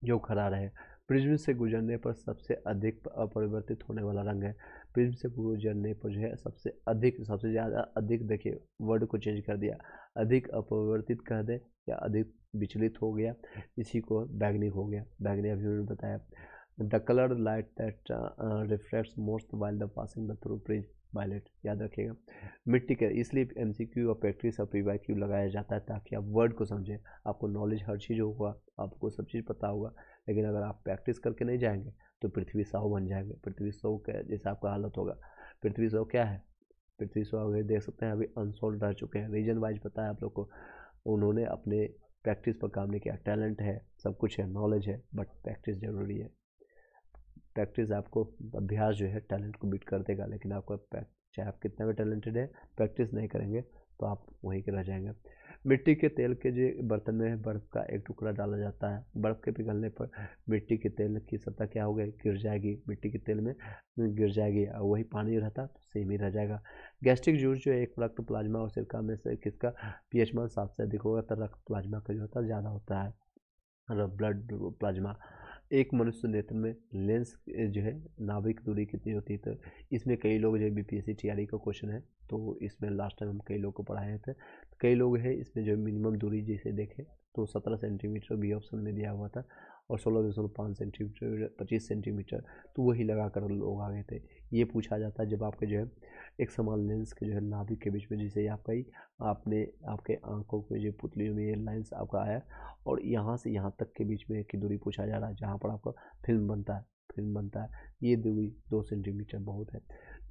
जो खड़ा रहे। प्रिज्म से गुजरने पर सबसे अधिक अपरिवर्तित होने वाला रंग है। प्रिज्म से गुजरने पर जो है सबसे ज़्यादा अधिक, देखिए वर्ड को चेंज कर दिया, अधिक अपरिवर्तित कह दे या अधिक विचलित हो गया, इसी को बैगनी हो गया। बैगनी अभी मैंने बताया। The colour light that reflects most while the passing the through prism violet, याद रखिएगा। मिट्टी के, इसलिए एमसीक्यू और प्रैक्टिस और पीवाईक्यू लगाया जाता है ताकि आप वर्ड को समझें। आपको नॉलेज हर चीज़ होगा, आपको सब चीज़ पता होगा, लेकिन अगर आप प्रैक्टिस करके नहीं जाएंगे तो पृथ्वी साव बन जाएंगे। पृथ्वी साव के जैसा आपका हालत होगा। पृथ्वी साव क्या है, पृथ्वी साव अभी देख सकते हैं अभी अनसोल्व रह चुके हैं। रीजन वाइज पता है आप लोग को, उन्होंने अपने प्रैक्टिस पर काम नहीं किया। टैलेंट है, सब कुछ है, नॉलेज है, बट प्रैक्टिस ज़रूरी है। प्रैक्टिस आपको, अभ्यास जो है टैलेंट को बीट कर देगा, लेकिन आपका चाहे आप कितना भी टैलेंटेड है, प्रैक्टिस नहीं करेंगे तो आप वहीं के रह जाएंगे। मिट्टी के तेल के जो बर्तन में बर्फ़ का एक टुकड़ा डाला जाता है। बर्फ़ के पिघलने पर मिट्टी के तेल की सतह क्या हो गई, गिर जाएगी, मिट्टी के तेल में गिर जाएगी, और वही पानी रहता तो सेम ही रह जाएगा। गैस्ट्रिक जूस जो है एक रक्त प्लाज्मा और सिरका में से किसका पीएच मान 7 से अधिक होगा, तो रक्त प्लाज्मा का जो होता है ज़्यादा होता है, ब्लड प्लाज्मा। एक मनुष्य नेत्र में लेंस जो है नाभिक दूरी कितनी होती है, तो इसमें कई लोग जो बीपीएससी टीआरई का क्वेश्चन है, तो इसमें लास्ट टाइम हम कई लोग को पढ़ाए थे, तो कई लोग हैं इसमें जो मिनिमम दूरी जैसे देखें तो 17 सेंटीमीटर बी ऑप्शन में दिया हुआ था, और 16.5 सेंटीमीटर, 25 सेंटीमीटर, तो वही लगा कर लोग आ गए थे। ये पूछा जाता है जब आपके जो है एक समान लेंस के जो है नाभिक के बीच में, जैसे आपके आंखों के जो पुतलियों में ये लेंस आपका आया, और यहाँ से यहाँ तक के बीच में की दूरी पूछा जा रहा है, जहाँ पर आपका फिल्म बनता है, ये दूरी 2 सेंटीमीटर बहुत है।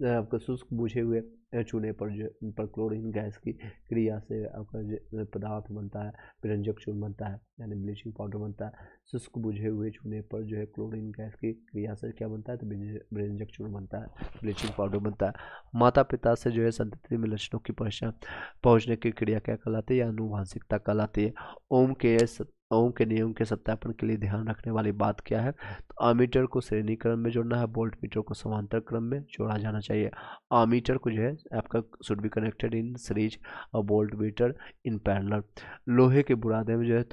आपका शुष्क बुझे हुए चूने पर क्लोरीन गैस की क्रिया से आपका पदार्थ बनता है, विरंजक चूर्ण बनता है, यानी ब्लीचिंग पाउडर बनता है। शुष्क बुझे हुए चूने पर जो है क्लोरीन गैस की क्रिया से क्या बनता है, तो विरंजक चूर्ण बनता है, ब्लीचिंग पाउडर बनता है। माता पिता से जो है संतति में लक्षणों की पहचान पहुँचने की क्रिया क्या कहलाती है, या आनुवांशिकता कहलाती है। ओम के नियम के सत्यापन के लिए ध्यान रखने वाली बात क्या है, तो आमीटर को श्रेणी क्रम में जोड़ना है, वोल्ट मीटर को समांतर क्रम में जोड़ा जाना चाहिए। आमीटर को जो है आपका should be connected in series और वोल्ट मीटर इन पैरेलल। लोहे के बुरादे में जो है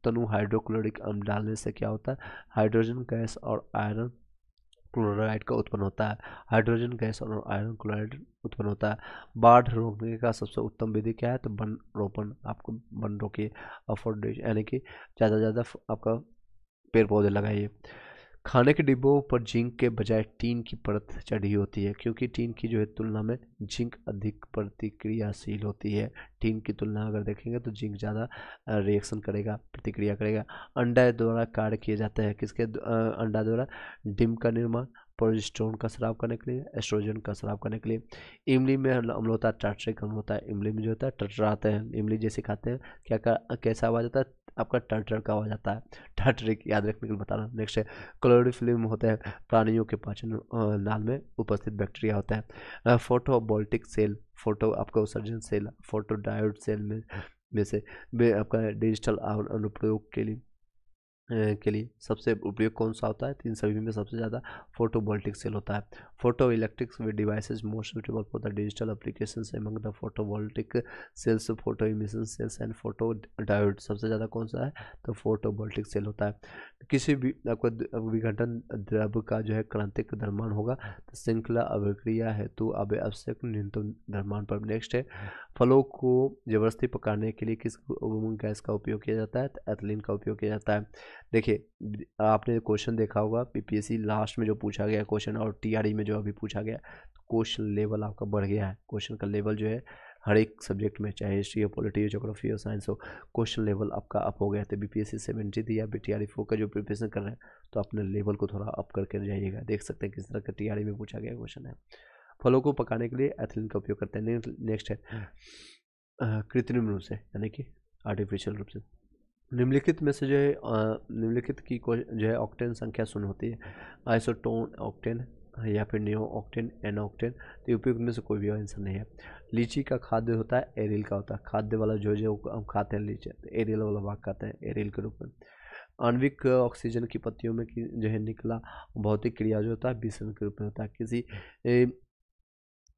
तनु हाइड्रोक्लोरिक अम्ल डालने से क्या होता है, हाइड्रोजन गैस और आयरन क्लोराइड का उत्पन्न होता है। हाइड्रोजन गैस और आयरन क्लोराइड उत्पन्न होता है। बाढ़ रोकने का सबसे उत्तम विधि क्या है, तो वन रोपण। आपको वन रोकिए, अफोर्डेशन, यानी कि ज़्यादा से ज़्यादा आपका पेड़ पौधे लगाइए। खाने के डिब्बों पर जिंक के बजाय टीन की परत चढ़ी होती है, क्योंकि टीन की जो है तुलना में जिंक अधिक प्रतिक्रियाशील होती है। टीन की तुलना अगर देखेंगे तो जिंक ज़्यादा रिएक्शन करेगा, प्रतिक्रिया करेगा। अंडा द्वारा कार्य किए जाते हैं, किसके अंडा द्वारा, डिम का निर्माण, प्रोजेस्टेरोन का स्राव करने के लिए, एस्ट्रोजन का स्राव करने के लिए। इमली में अम्ल होता है, टार्ट्रिक अम्ल होता है। इमली में जो होता है टटराते हैं, इमली जैसे खाते हैं कैसा आवाज़ आता है, आपका टटर का आवाज़ आता है। टार्ट्रिक याद रखने के लिए बता रहा हूँ। नेक्स्ट है, क्लोरोफिल्म होते हैं, प्राणियों के पाचन नाल में उपस्थित बैक्टीरिया होता है। फोटोवोल्टिक सेल, फोटो आपका उत्सर्जन सेल, फोटोडायोड सेल में से आपका डिजिटल अनुप्रयोग के लिए सबसे उपयोग कौन सा होता है, तो इन सभी में सबसे ज़्यादा फोटोवोल्टिक सेल होता है। Photo electric devices most suitable for the digital applications among the photovoltaic cells, photo emission cells and photo diode. सबसे ज़्यादा कौन सा है, तो फोटोवोल्टिक सेल होता है। किसी भी आपका विघटन द्रव्य का जो है क्रांतिक द्रव्यमान होगा, तो श्रृंखला अभिक्रिया हेतु आवश्यक न्यूनतम द्रव्यमान पर। नेक्स्ट है, फलों को जबरदस्ती पकाने के लिए किस गैस का उपयोग किया जाता है, तो एथिलीन का उपयोग किया जाता है। देखिए आपने क्वेश्चन देखा होगा पीपीएससी लास्ट में जो पूछा गया क्वेश्चन, और टीआरई में जो अभी पूछा गया, तो क्वेश्चन लेवल आपका बढ़ गया है। क्वेश्चन का लेवल जो है हर एक सब्जेक्ट में, चाहे हिस्ट्री हो, पॉलिटी हो, ज्योग्राफी हो, साइंस हो, क्वेश्चन लेवल आपका अप हो गया। तो बीपीएससी 70 थी, या टीआरई 4 का जो प्रिपरेशन कर रहे हैं, तो अपने लेवल को थोड़ा अप करके जाइएगा। देख सकते हैं किस तरह का टीआरई में पूछा गया क्वेश्चन है। फलों को पकाने के लिए एथिलीन का उपयोग करते हैं। नेक्स्ट है कृत्रिम रूप से, यानी कि आर्टिफिशियल रूप से। निम्नलिखित में से जो है निम्नलिखित की जो है ऑक्टेन संख्या शून्य होती है। आइसोटोन ऑक्टेन या फिर नियो ऑक्टेन, एन ऑक्टेन। तो उपयुक्त में से कोई भी आंसर नहीं है। लीची का खाद्य होता है एरिल का होता है। खाद्य वाला जो हम खाते हैं लीची, तो एरियल वाला भाग खाते हैं एरिल के रूप में। आणविक ऑक्सीजन की पत्तियों में जो है निकला भौतिक क्रिया जो होता है विसरण के रूप में होता है। किसी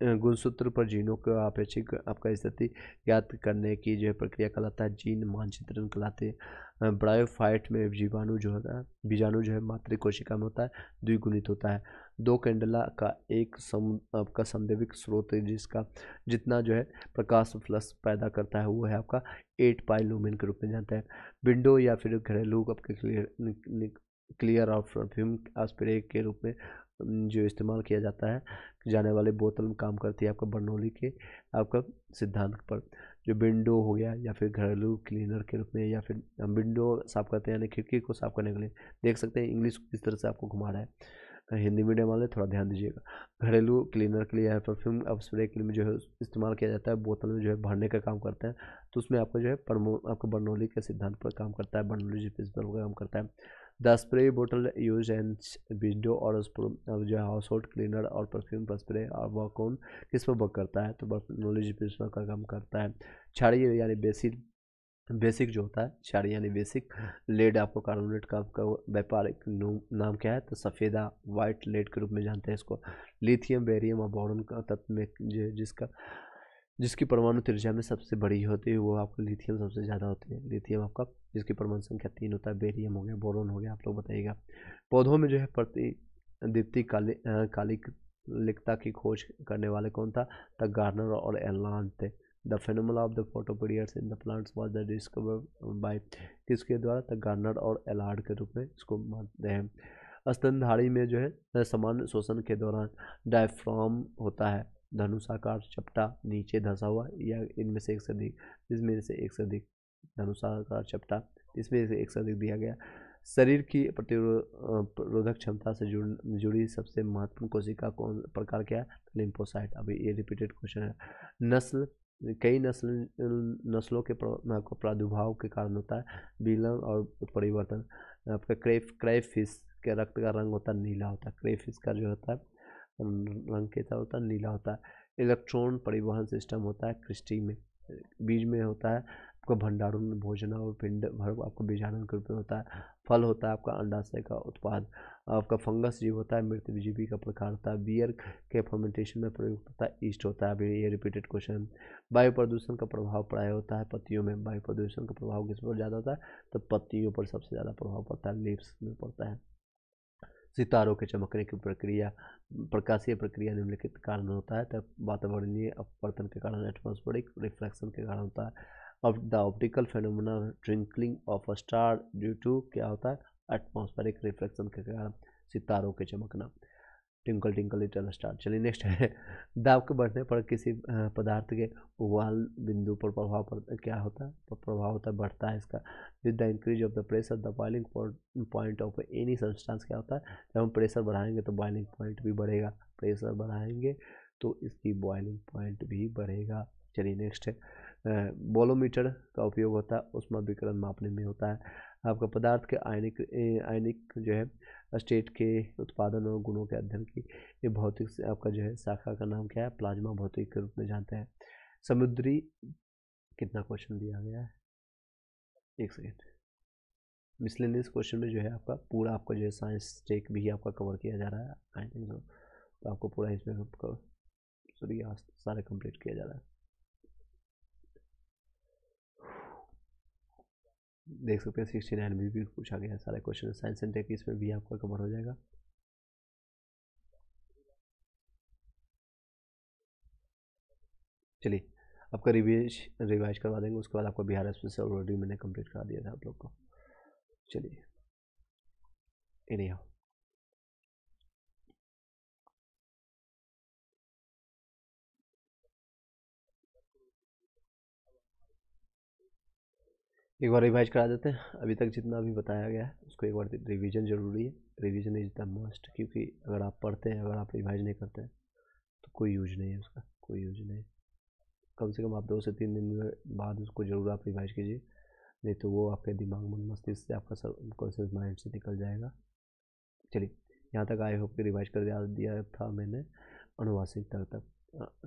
गुणसूत्र पर जीनों का अपेक्षित आपका स्थिति ज्ञात करने की जो है प्रक्रिया कहलाता है जीन मानचित्रण कहलाते हैं। ब्रायोफाइट में जीवाणु जो होता है, बीजाणु जो है मातृ कोशिका में होता है, द्विगुणित होता है। दो कैंडला का एक आपका संदेविक स्रोत है जिसका जितना जो है प्रकाश फ्लक्स पैदा करता है वो है आपका 8 पाई लूमेन के रूप में जानते हैं। विंडो या फिर घरेलू आपके क्लियर और परफ्यूम स्प्रे के रूप में जो इस्तेमाल किया जाता है जाने वाले बोतल में काम करती है आपका बर्नौली के आपका सिद्धांत पर। जो विंडो हो गया या फिर घरेलू क्लीनर के रूप में, या फिर हम विंडो साफ करते हैं यानी खिड़की को साफ करने के लिए। देख सकते हैं इंग्लिश किस तरह से आपको घुमा रहा है। हिंदी मीडियम वाले थोड़ा ध्यान दीजिएगा। घरेलू क्लीनर के लिए या परफ्यूम अब स्प्रे के लिए जो है इस्तेमाल किया जाता है, बोतल में जो है भरने का काम करता है। तो उसमें आपको जो है आपका बर्नौली के सिद्धांत पर काम करता है, बर्नौली प्रिंसिपल पर काम करता है। द स्प्रे बोतल यूज एंड विंडो और जो है हाउस होल्ड क्लीनर और परफ्यूम पर स्प्रे और वह कौन किस पर वर्क करता है, तो बर्नौली प्रिंसिपल का काम करता है। क्षारीय यानी बेसिक जो होता है, क्षारीय यानी बेसिक। लेड आपको कार्बोनेट का आपका व्यापारिक नाम क्या है, तो सफ़ेदा वाइट लेड के रूप में जानते हैं इसको। लिथियम बेरियम और बोरॉन का तत्व में जिसकी परमाणु त्रिज्या में सबसे बड़ी होती है वो आपको लिथियम सबसे ज़्यादा होती है। लिथियम आपका जिसकी परमाणु संख्या 3 होता है। बेरियम हो गया, बोरोन हो गया, आप लोग बताइएगा। पौधों में जो है प्रतिदीप्ति कालिकता की खोज करने वाले कौन था, द गार्डनर और एलांड थे। The phenomena of the photoperiods in the plants was the discover by किसके द्वारा, द गार्डनर और एलार्ड के रूप में इसको मानते हैं। स्तनधारी में जो है समान शोषण के दौरान डायफ्राम होता है, धनुषाकार चपटा नीचे धंसा हुआ, या इनमें से एक से अधिक, इसमें से एक से अधिक धनुषाकार चपटा, इसमें से एक से अधिक दिया गया। शरीर की प्रतिरोधक क्षमता से जुड़ी सबसे महत्वपूर्ण कोशिका कौन प्रकार क्या है, लिम्फोसाइट। अभी ये रिपीटेड क्वेश्चन है। नस्ल कई नस्लों के प्रादुर्भाव के कारण होता है विलयन और परिवर्तन। आपका क्रेफिश के रक्त का रंग होता है नीला होता है। क्रेफिश का जो होता है रंग कैसा होता है, नीला होता है। इलेक्ट्रॉन परिवहन सिस्टम होता है क्रिस्टी में। बीज में होता है आपका भंडारण भोजन और पिंड भर आपका बीजाणु के रूप में होता है। फल होता है आपका अंडाशय का उत्पाद। आपका फंगस जीव होता है मृत जीवी का प्रकार होता है। बियर के फर्मेंटेशन में प्रयुक्त होता है ईस्ट होता है। अभी ये रिपीटेड क्वेश्चन। वायु प्रदूषण का प्रभाव प्राय होता है पत्तियों में। वायु प्रदूषण का प्रभाव किस पर ज़्यादा होता है, तो पत्तियों पर सबसे ज़्यादा प्रभाव पड़ता है, लीव्स में पड़ता है। सितारों के चमकने की प्रक्रिया, प्रकाशीय प्रक्रिया निम्नलिखित कारण होता है, तब वातावरणीय अपवर्तन के कारण एटमॉस्फेरिक रिफ्लेक्शन के कारण होता है। अब the optical phenomena twinkling of a star due to क्या होता है, एटमॉस्फेरिक रिफ्लेक्शन के कारण सितारों के चमकना। Twinkle twinkle little star. चलिए नेक्स्ट है दाब के बढ़ने पर किसी पदार्थ के उबाल बिंदु पर प्रभाव पड़ता क्या होता है, तो प्रभाव होता है बढ़ता है इसका। With the increase of the pressure the boiling point of any substance क्या होता है, जब हम प्रेशर बढ़ाएंगे तो बॉइलिंग पॉइंट भी बढ़ेगा। प्रेशर बढ़ाएंगे तो इसकी बॉइलिंग पॉइंट भी बढ़ेगा। चलिए नेक्स्ट है बोलोमीटर का उपयोग होता है उष्मा विकिरण मापने में होता है। आपका पदार्थ के आयनिक जो है स्टेट के उत्पादन और गुणों के अध्ययन की ये भौतिक से आपका जो है शाखा का नाम क्या है, प्लाज्मा भौतिक के रूप में जानते हैं। समुद्री कितना क्वेश्चन दिया गया है, एक सेकेंड। मिसलेनियस क्वेश्चन में जो है आपका पूरा आपका जो है साइंस टेक भी आपका कवर किया जा रहा है आई थिंक सो, तो आपको पूरा इसमें सॉरी सारे कंप्लीट किया जा रहा है। देख सकते हैं 69 में भी पूछा गया है सारे क्वेश्चन, साइंस एंड टेक इसमें भी आपका कवर हो जाएगा। चलिए आपका रिवाइज करवा देंगे, उसके बाद आपका बिहार स्पेशल ऑलरेडी मैंने कंप्लीट करा दिया था आप लोग को। चलिए एनीहाउ एक बार रिवाइज करा देते हैं। अभी तक जितना भी बताया गया है उसको एक बार रिवीजन जरूरी है। रिवीजन इज द मस्ट, क्योंकि अगर आप पढ़ते हैं, अगर आप रिवाइज नहीं करते हैं तो कोई यूज नहीं है उसका, कोई यूज नहीं। कम से कम आप 2 से 3 दिन बाद उसको ज़रूर आप रिवाइज कीजिए, नहीं तो वो आपके दिमाग मन मस्तिष्क से आपका सबकॉन्शियस माइंड से निकल जाएगा। चलिए, यहाँ तक आई होप कि रिवाइज कर दिया था मैंने अनुवांशिक तक।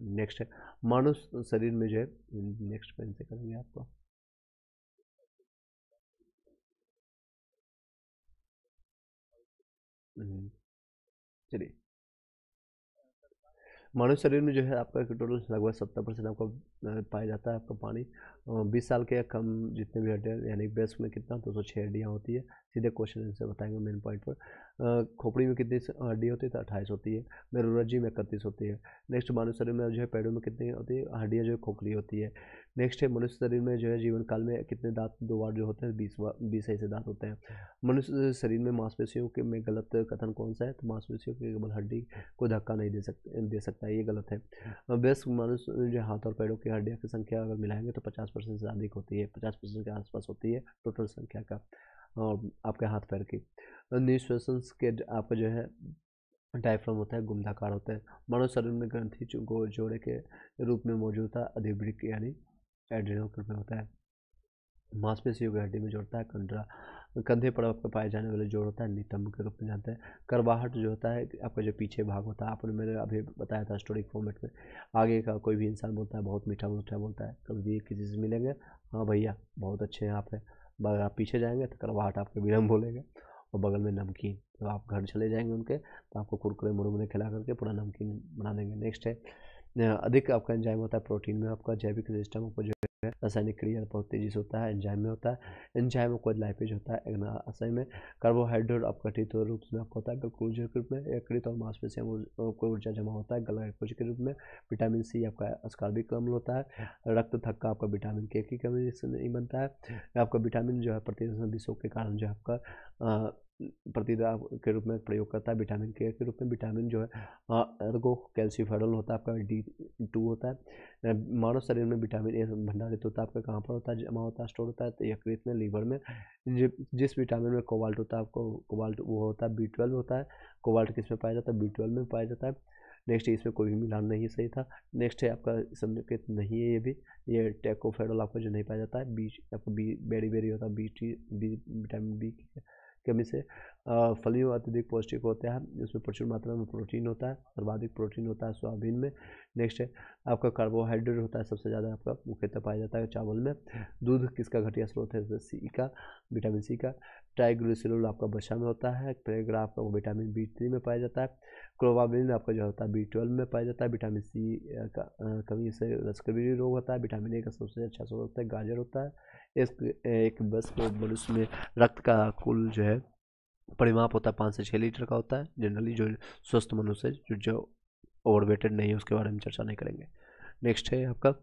नेक्स्ट है मानव शरीर में जो है, नेक्स्ट पेन से करेंगे आपको। चलिए, मानव शरीर में जो है आपका टोटल लगभग 70% आपका पाया जाता है आपका पानी। 20 साल के कम जितने भी हड्डियाँ, यानी ब्रेस्ट में कितना 206 हड्डियाँ होती है। सीधे क्वेश्चन आंसर बताएंगे मेन पॉइंट पर। खोपड़ी में कितनी हड्डी होती है, तो 28 होती है। मेरुरज्जु में 31 होती है। नेक्स्ट मानव शरीर में जो है पैरों में कितनी होती है हड्डियाँ, जो है खोखली होती है। नेक्स्ट है मनुष्य शरीर में जो है जीवन काल में कितने दांत 2 बार जो होते हैं, 20 ऐसे दांत होते हैं। मनुष्य शरीर में मांसपेशियों के में गलत कथन कौन सा है, तो मांसपेशियों की केवल हड्डी को धक्का नहीं दे सकता है, ये गलत है। वयस्क मनुष्य जो हाथ और पैरों की हड्डियों की संख्या अगर मिलाएंगे तो 50% से अधिक होती है, 50% के आसपास होती है टोटल संख्या का, और आपके हाथ पैर की। निश्वसन के आपका जो है डायफ्राम होता है, गुंडाकार होता है। मानव शरीर में ग्रंथि को जोड़े के रूप में मौजूद होता है, अधिवृक्क यानी एड्रेनल के रूप में होता है। मांसपेशियों की हड्डी में जोड़ता है कंधरा, कंधे पर आपका पाए जाने वाले जोड़ होता है नितंब के रूप में जानते हैं। करवाहट जो होता है आपका जो पीछे भाग होता है, आपने मैंने अभी बताया था स्टोरिक फॉर्मेट में। आगे का कोई भी इंसान बोलता है बहुत मीठा मीठा बोलता है, कभी भी किसी से मिलेंगे हाँ भैया बहुत अच्छे हैं आप हैं, अगर आप पीछे जाएंगे तो करवाहट आपके विनम्र बोलेंगे, और बगल में नमकीन, जब आप घर चले जाएंगे उनके तो आपको कुरकुरे मुरमुरे खिला करके पूरा नमकीन बना देंगे। नेक्स्ट है अधिक आपका एंजाइम होता है प्रोटीन में, आपका जैविक सिस्टम आपको जो है रासायनिक क्रिया बहुत तेजी से होता है, एंजाइम में होता है। एंजाइम को लाइपेज होता है अग्नाशय में। कार्बोहाइड्रेट अपघटित रूप में आपको होता है ग्लूकोज के रूप में, यकृत और मांसपेशियों को ऊर्जा जमा होता है ग्लाइकोज के रूप में। विटामिन सी आपका अस्कॉर्बिक अम्ल होता है। रक्त थक्का आपका विटामिन के की कमी से नहीं बनता है। आपका विटामिन जो है प्रतिरक्षण विषों के कारण जो है आपका प्रतिदाह के रूप में प्रयोग करता है विटामिन के रूप में। विटामिन जो है अर्गो कैल्सीफेरॉल होता है, आपका D2 होता है। मानव शरीर में विटामिन ए भंडारित होता है, आपका कहाँ पर होता है, जमा होता है, स्टोर होता है, तो यकृत में, लीवर में। जिस विटामिन में कोबाल्ट होता है, आपको कोबाल्ट वो होता है B12 होता है। कोबाल्ट किस में पाया जाता है, B12 में पाया जाता है। नेक्स्ट इसमें कोई भी मिलान नहीं सही था। नेक्स्ट है आपका संकेत नहीं है, ये भी ये टेकोफेरॉल आपको जो नहीं पाया जाता है। बी आपका बेरी बेरी होता है, विटामिन बी कमी से। फलियों अत्यधिक पौष्टिक होते हैं, इसमें प्रचुर मात्रा में प्रोटीन होता है, सर्वाधिक प्रोटीन होता है सोयाबीन में। नेक्स्ट है आपका कार्बोहाइड्रेट होता है, सबसे ज़्यादा आपका मुख्यतः पाया जाता है चावल में। दूध किसका घटिया स्रोत है, सी का, विटामिन सी का। ट्राइग्लिसराइड आपका वसा में होता है। पैराग्राफ आपका विटामिन B3 में पाया जाता है। क्लोबाबिन आपका जो होता है B12 में पाया जाता है। विटामिन सी का कमी से रसकबीरी रोग होता है। विटामिन ए का सबसे अच्छा स्रोत होता है गाजर होता है। एक बस के मनुष्य में रक्त का कुल जो है परिमाप होता है 5 से 6 लीटर का होता है। जनरली जो स्वस्थ मनुष्य जो ओवरवेटेड नहीं है उसके बारे में चर्चा नहीं करेंगे। नेक्स्ट है आपका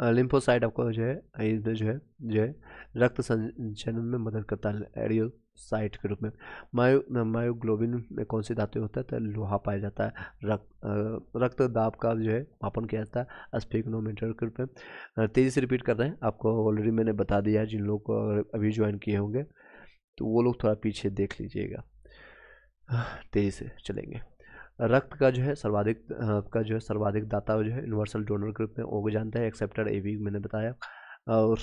लिम्फोसाइट, आपका जो है इसमें जो है रक्त संचयन में मदद करता है एरियोसाइट के रूप में। मायोग्लोबिन में कौन सी धातु होता है, तो लोहा पाया जाता है। रक्त दाब का जो है मापन किया जाता है स्फिग्नोमीटर के रूप में। तेज़ी से रिपीट कर रहे हैं, आपको ऑलरेडी मैंने बता दिया है, जिन लोगों को अभी ज्वाइन किए होंगे तो वो लोग थोड़ा पीछे देख लीजिएगा, तेज़ी से चलेंगे। रक्त का जो है सर्वाधिक दाता जो है यूनिवर्सल डोनर के रूप में वो जानते हैं, एक्सेप्टर एवी मैंने बताया। और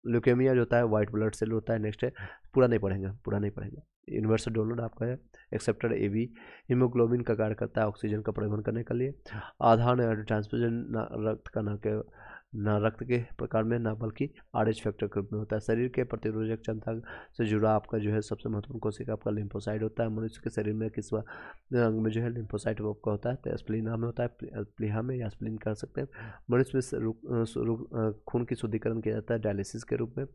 ल्यूकेमिया जो होता है वाइट ब्लड सेल होता है। नेक्स्ट है पूरा नहीं पढ़ेंगे। यूनिवर्सल डोनर आपका है एक्सेप्टर एवी। हीमोग्लोबिन का कार्य करता है ऑक्सीजन का परिवहन करने के लिए। आधार ट्रांसफ्यूजन रक्त का न रक्त के प्रकार में ना बल्कि RH फैक्टर के रूप में होता है। शरीर के प्रतिरोधक क्षमता से जुड़ा आपका जो है सबसे महत्वपूर्ण कोशिका आपका लिम्फोसाइट होता है। मनुष्य के शरीर में किस अंग में जो है लिम्फोसाइट आपका होता है, तो स्प्लीना में होता है, प्लीहा में या स्प्लीन कर सकते हैं। मनुष्य में खून की शुद्धिकरण किया जाता है डायलिसिस के रूप में।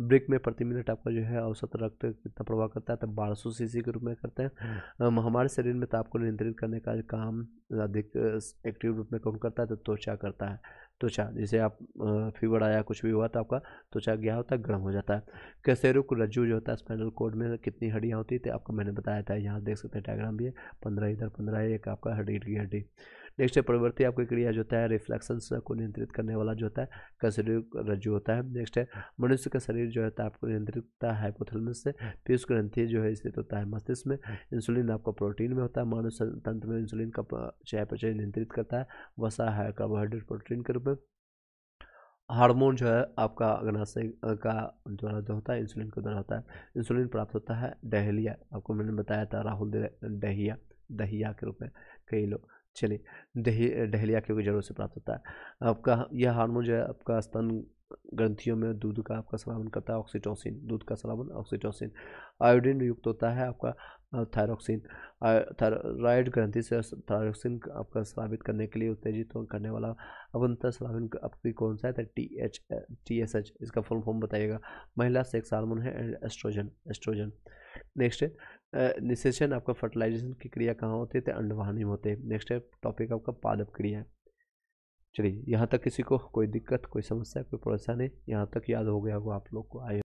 ब्रिक में प्रति मिनट आपका जो है औसत रक्त कितना प्रवाह करता है, तो 1200 cc के रूप में करते हैं। हमारे शरीर में ताप को नियंत्रित करने का काम अधिक एक्टिव रूप में कौन करता है, तो त्वचा करता है। त्वचा, जैसे आप फीवर आया कुछ भी हुआ तो आपका त्वचा गया होता है, गर्म हो जाता है। कशेरुक रज्जु जो होता है स्पाइनल कॉर्ड में कितनी हड्डियाँ होती है, तो आपको मैंने बताया था, यहाँ देख सकते हैं डायग्राम भी है, 15 इधर 15 एक आपका हड्डी की हड्डी। नेक्स्ट है प्रवृत्ति आपकी क्रिया जो होता है रिफ्लेक्शंस को नियंत्रित करने वाला जो होता है कंसिड्यूटिव रज्जु होता है। नेक्स्ट है मनुष्य का शरीर जो होता है आपको नियंत्रित करता है हाइपोथैलेमस से। पीयूष ग्रंथि जो है स्थित होता है मस्तिष्क में। इंसुलिन आपका प्रोटीन में होता है, मानव तंत्र में इंसुलिन का चयापचय नियंत्रित करता है, वसा है कार्बोहाइड्रेट प्रोटीन के रूप में। हार्मोन जो है आपका अग्नाशय का द्वारा जो होता है इंसुलिन के द्वारा होता है। इंसुलिन प्राप्त होता है डहेलिया, आपको मैंने बताया था राहुल दहिया के रूप में कई लोग। चलिए डहेलिया के जड़ों से प्राप्त होता है आपका। यह हार्मोन जो है आपका स्तन ग्रंथियों में दूध का आपका स्रावन करता है, ऑक्सीटोसिन, दूध का स्रावन ऑक्सीटोसिन। आयोडीन युक्त होता है आपका थायरोक्सिन, थायराइड ग्रंथि से थायरोक्सिन आपका स्रावित करने के लिए उत्तेजित करने वाला अवंतर स्रावन आपकी कौन सा है? TSH, इसका फुल फॉर्म बताइएगा। महिला सेक्स हार्मोन है एस्ट्रोजन। नेक्स्ट है निषेचन आपका फर्टिलाइजेशन की क्रिया कहाँ होती है? तो अंडवाहिनी में होते हैं। नेक्स्ट है टॉपिक आपका पादप क्रिया। चलिए यहाँ तक किसी को कोई दिक्कत, कोई समस्या, कोई परेशानी यहाँ तक याद हो गया होगा आप लोग को? आए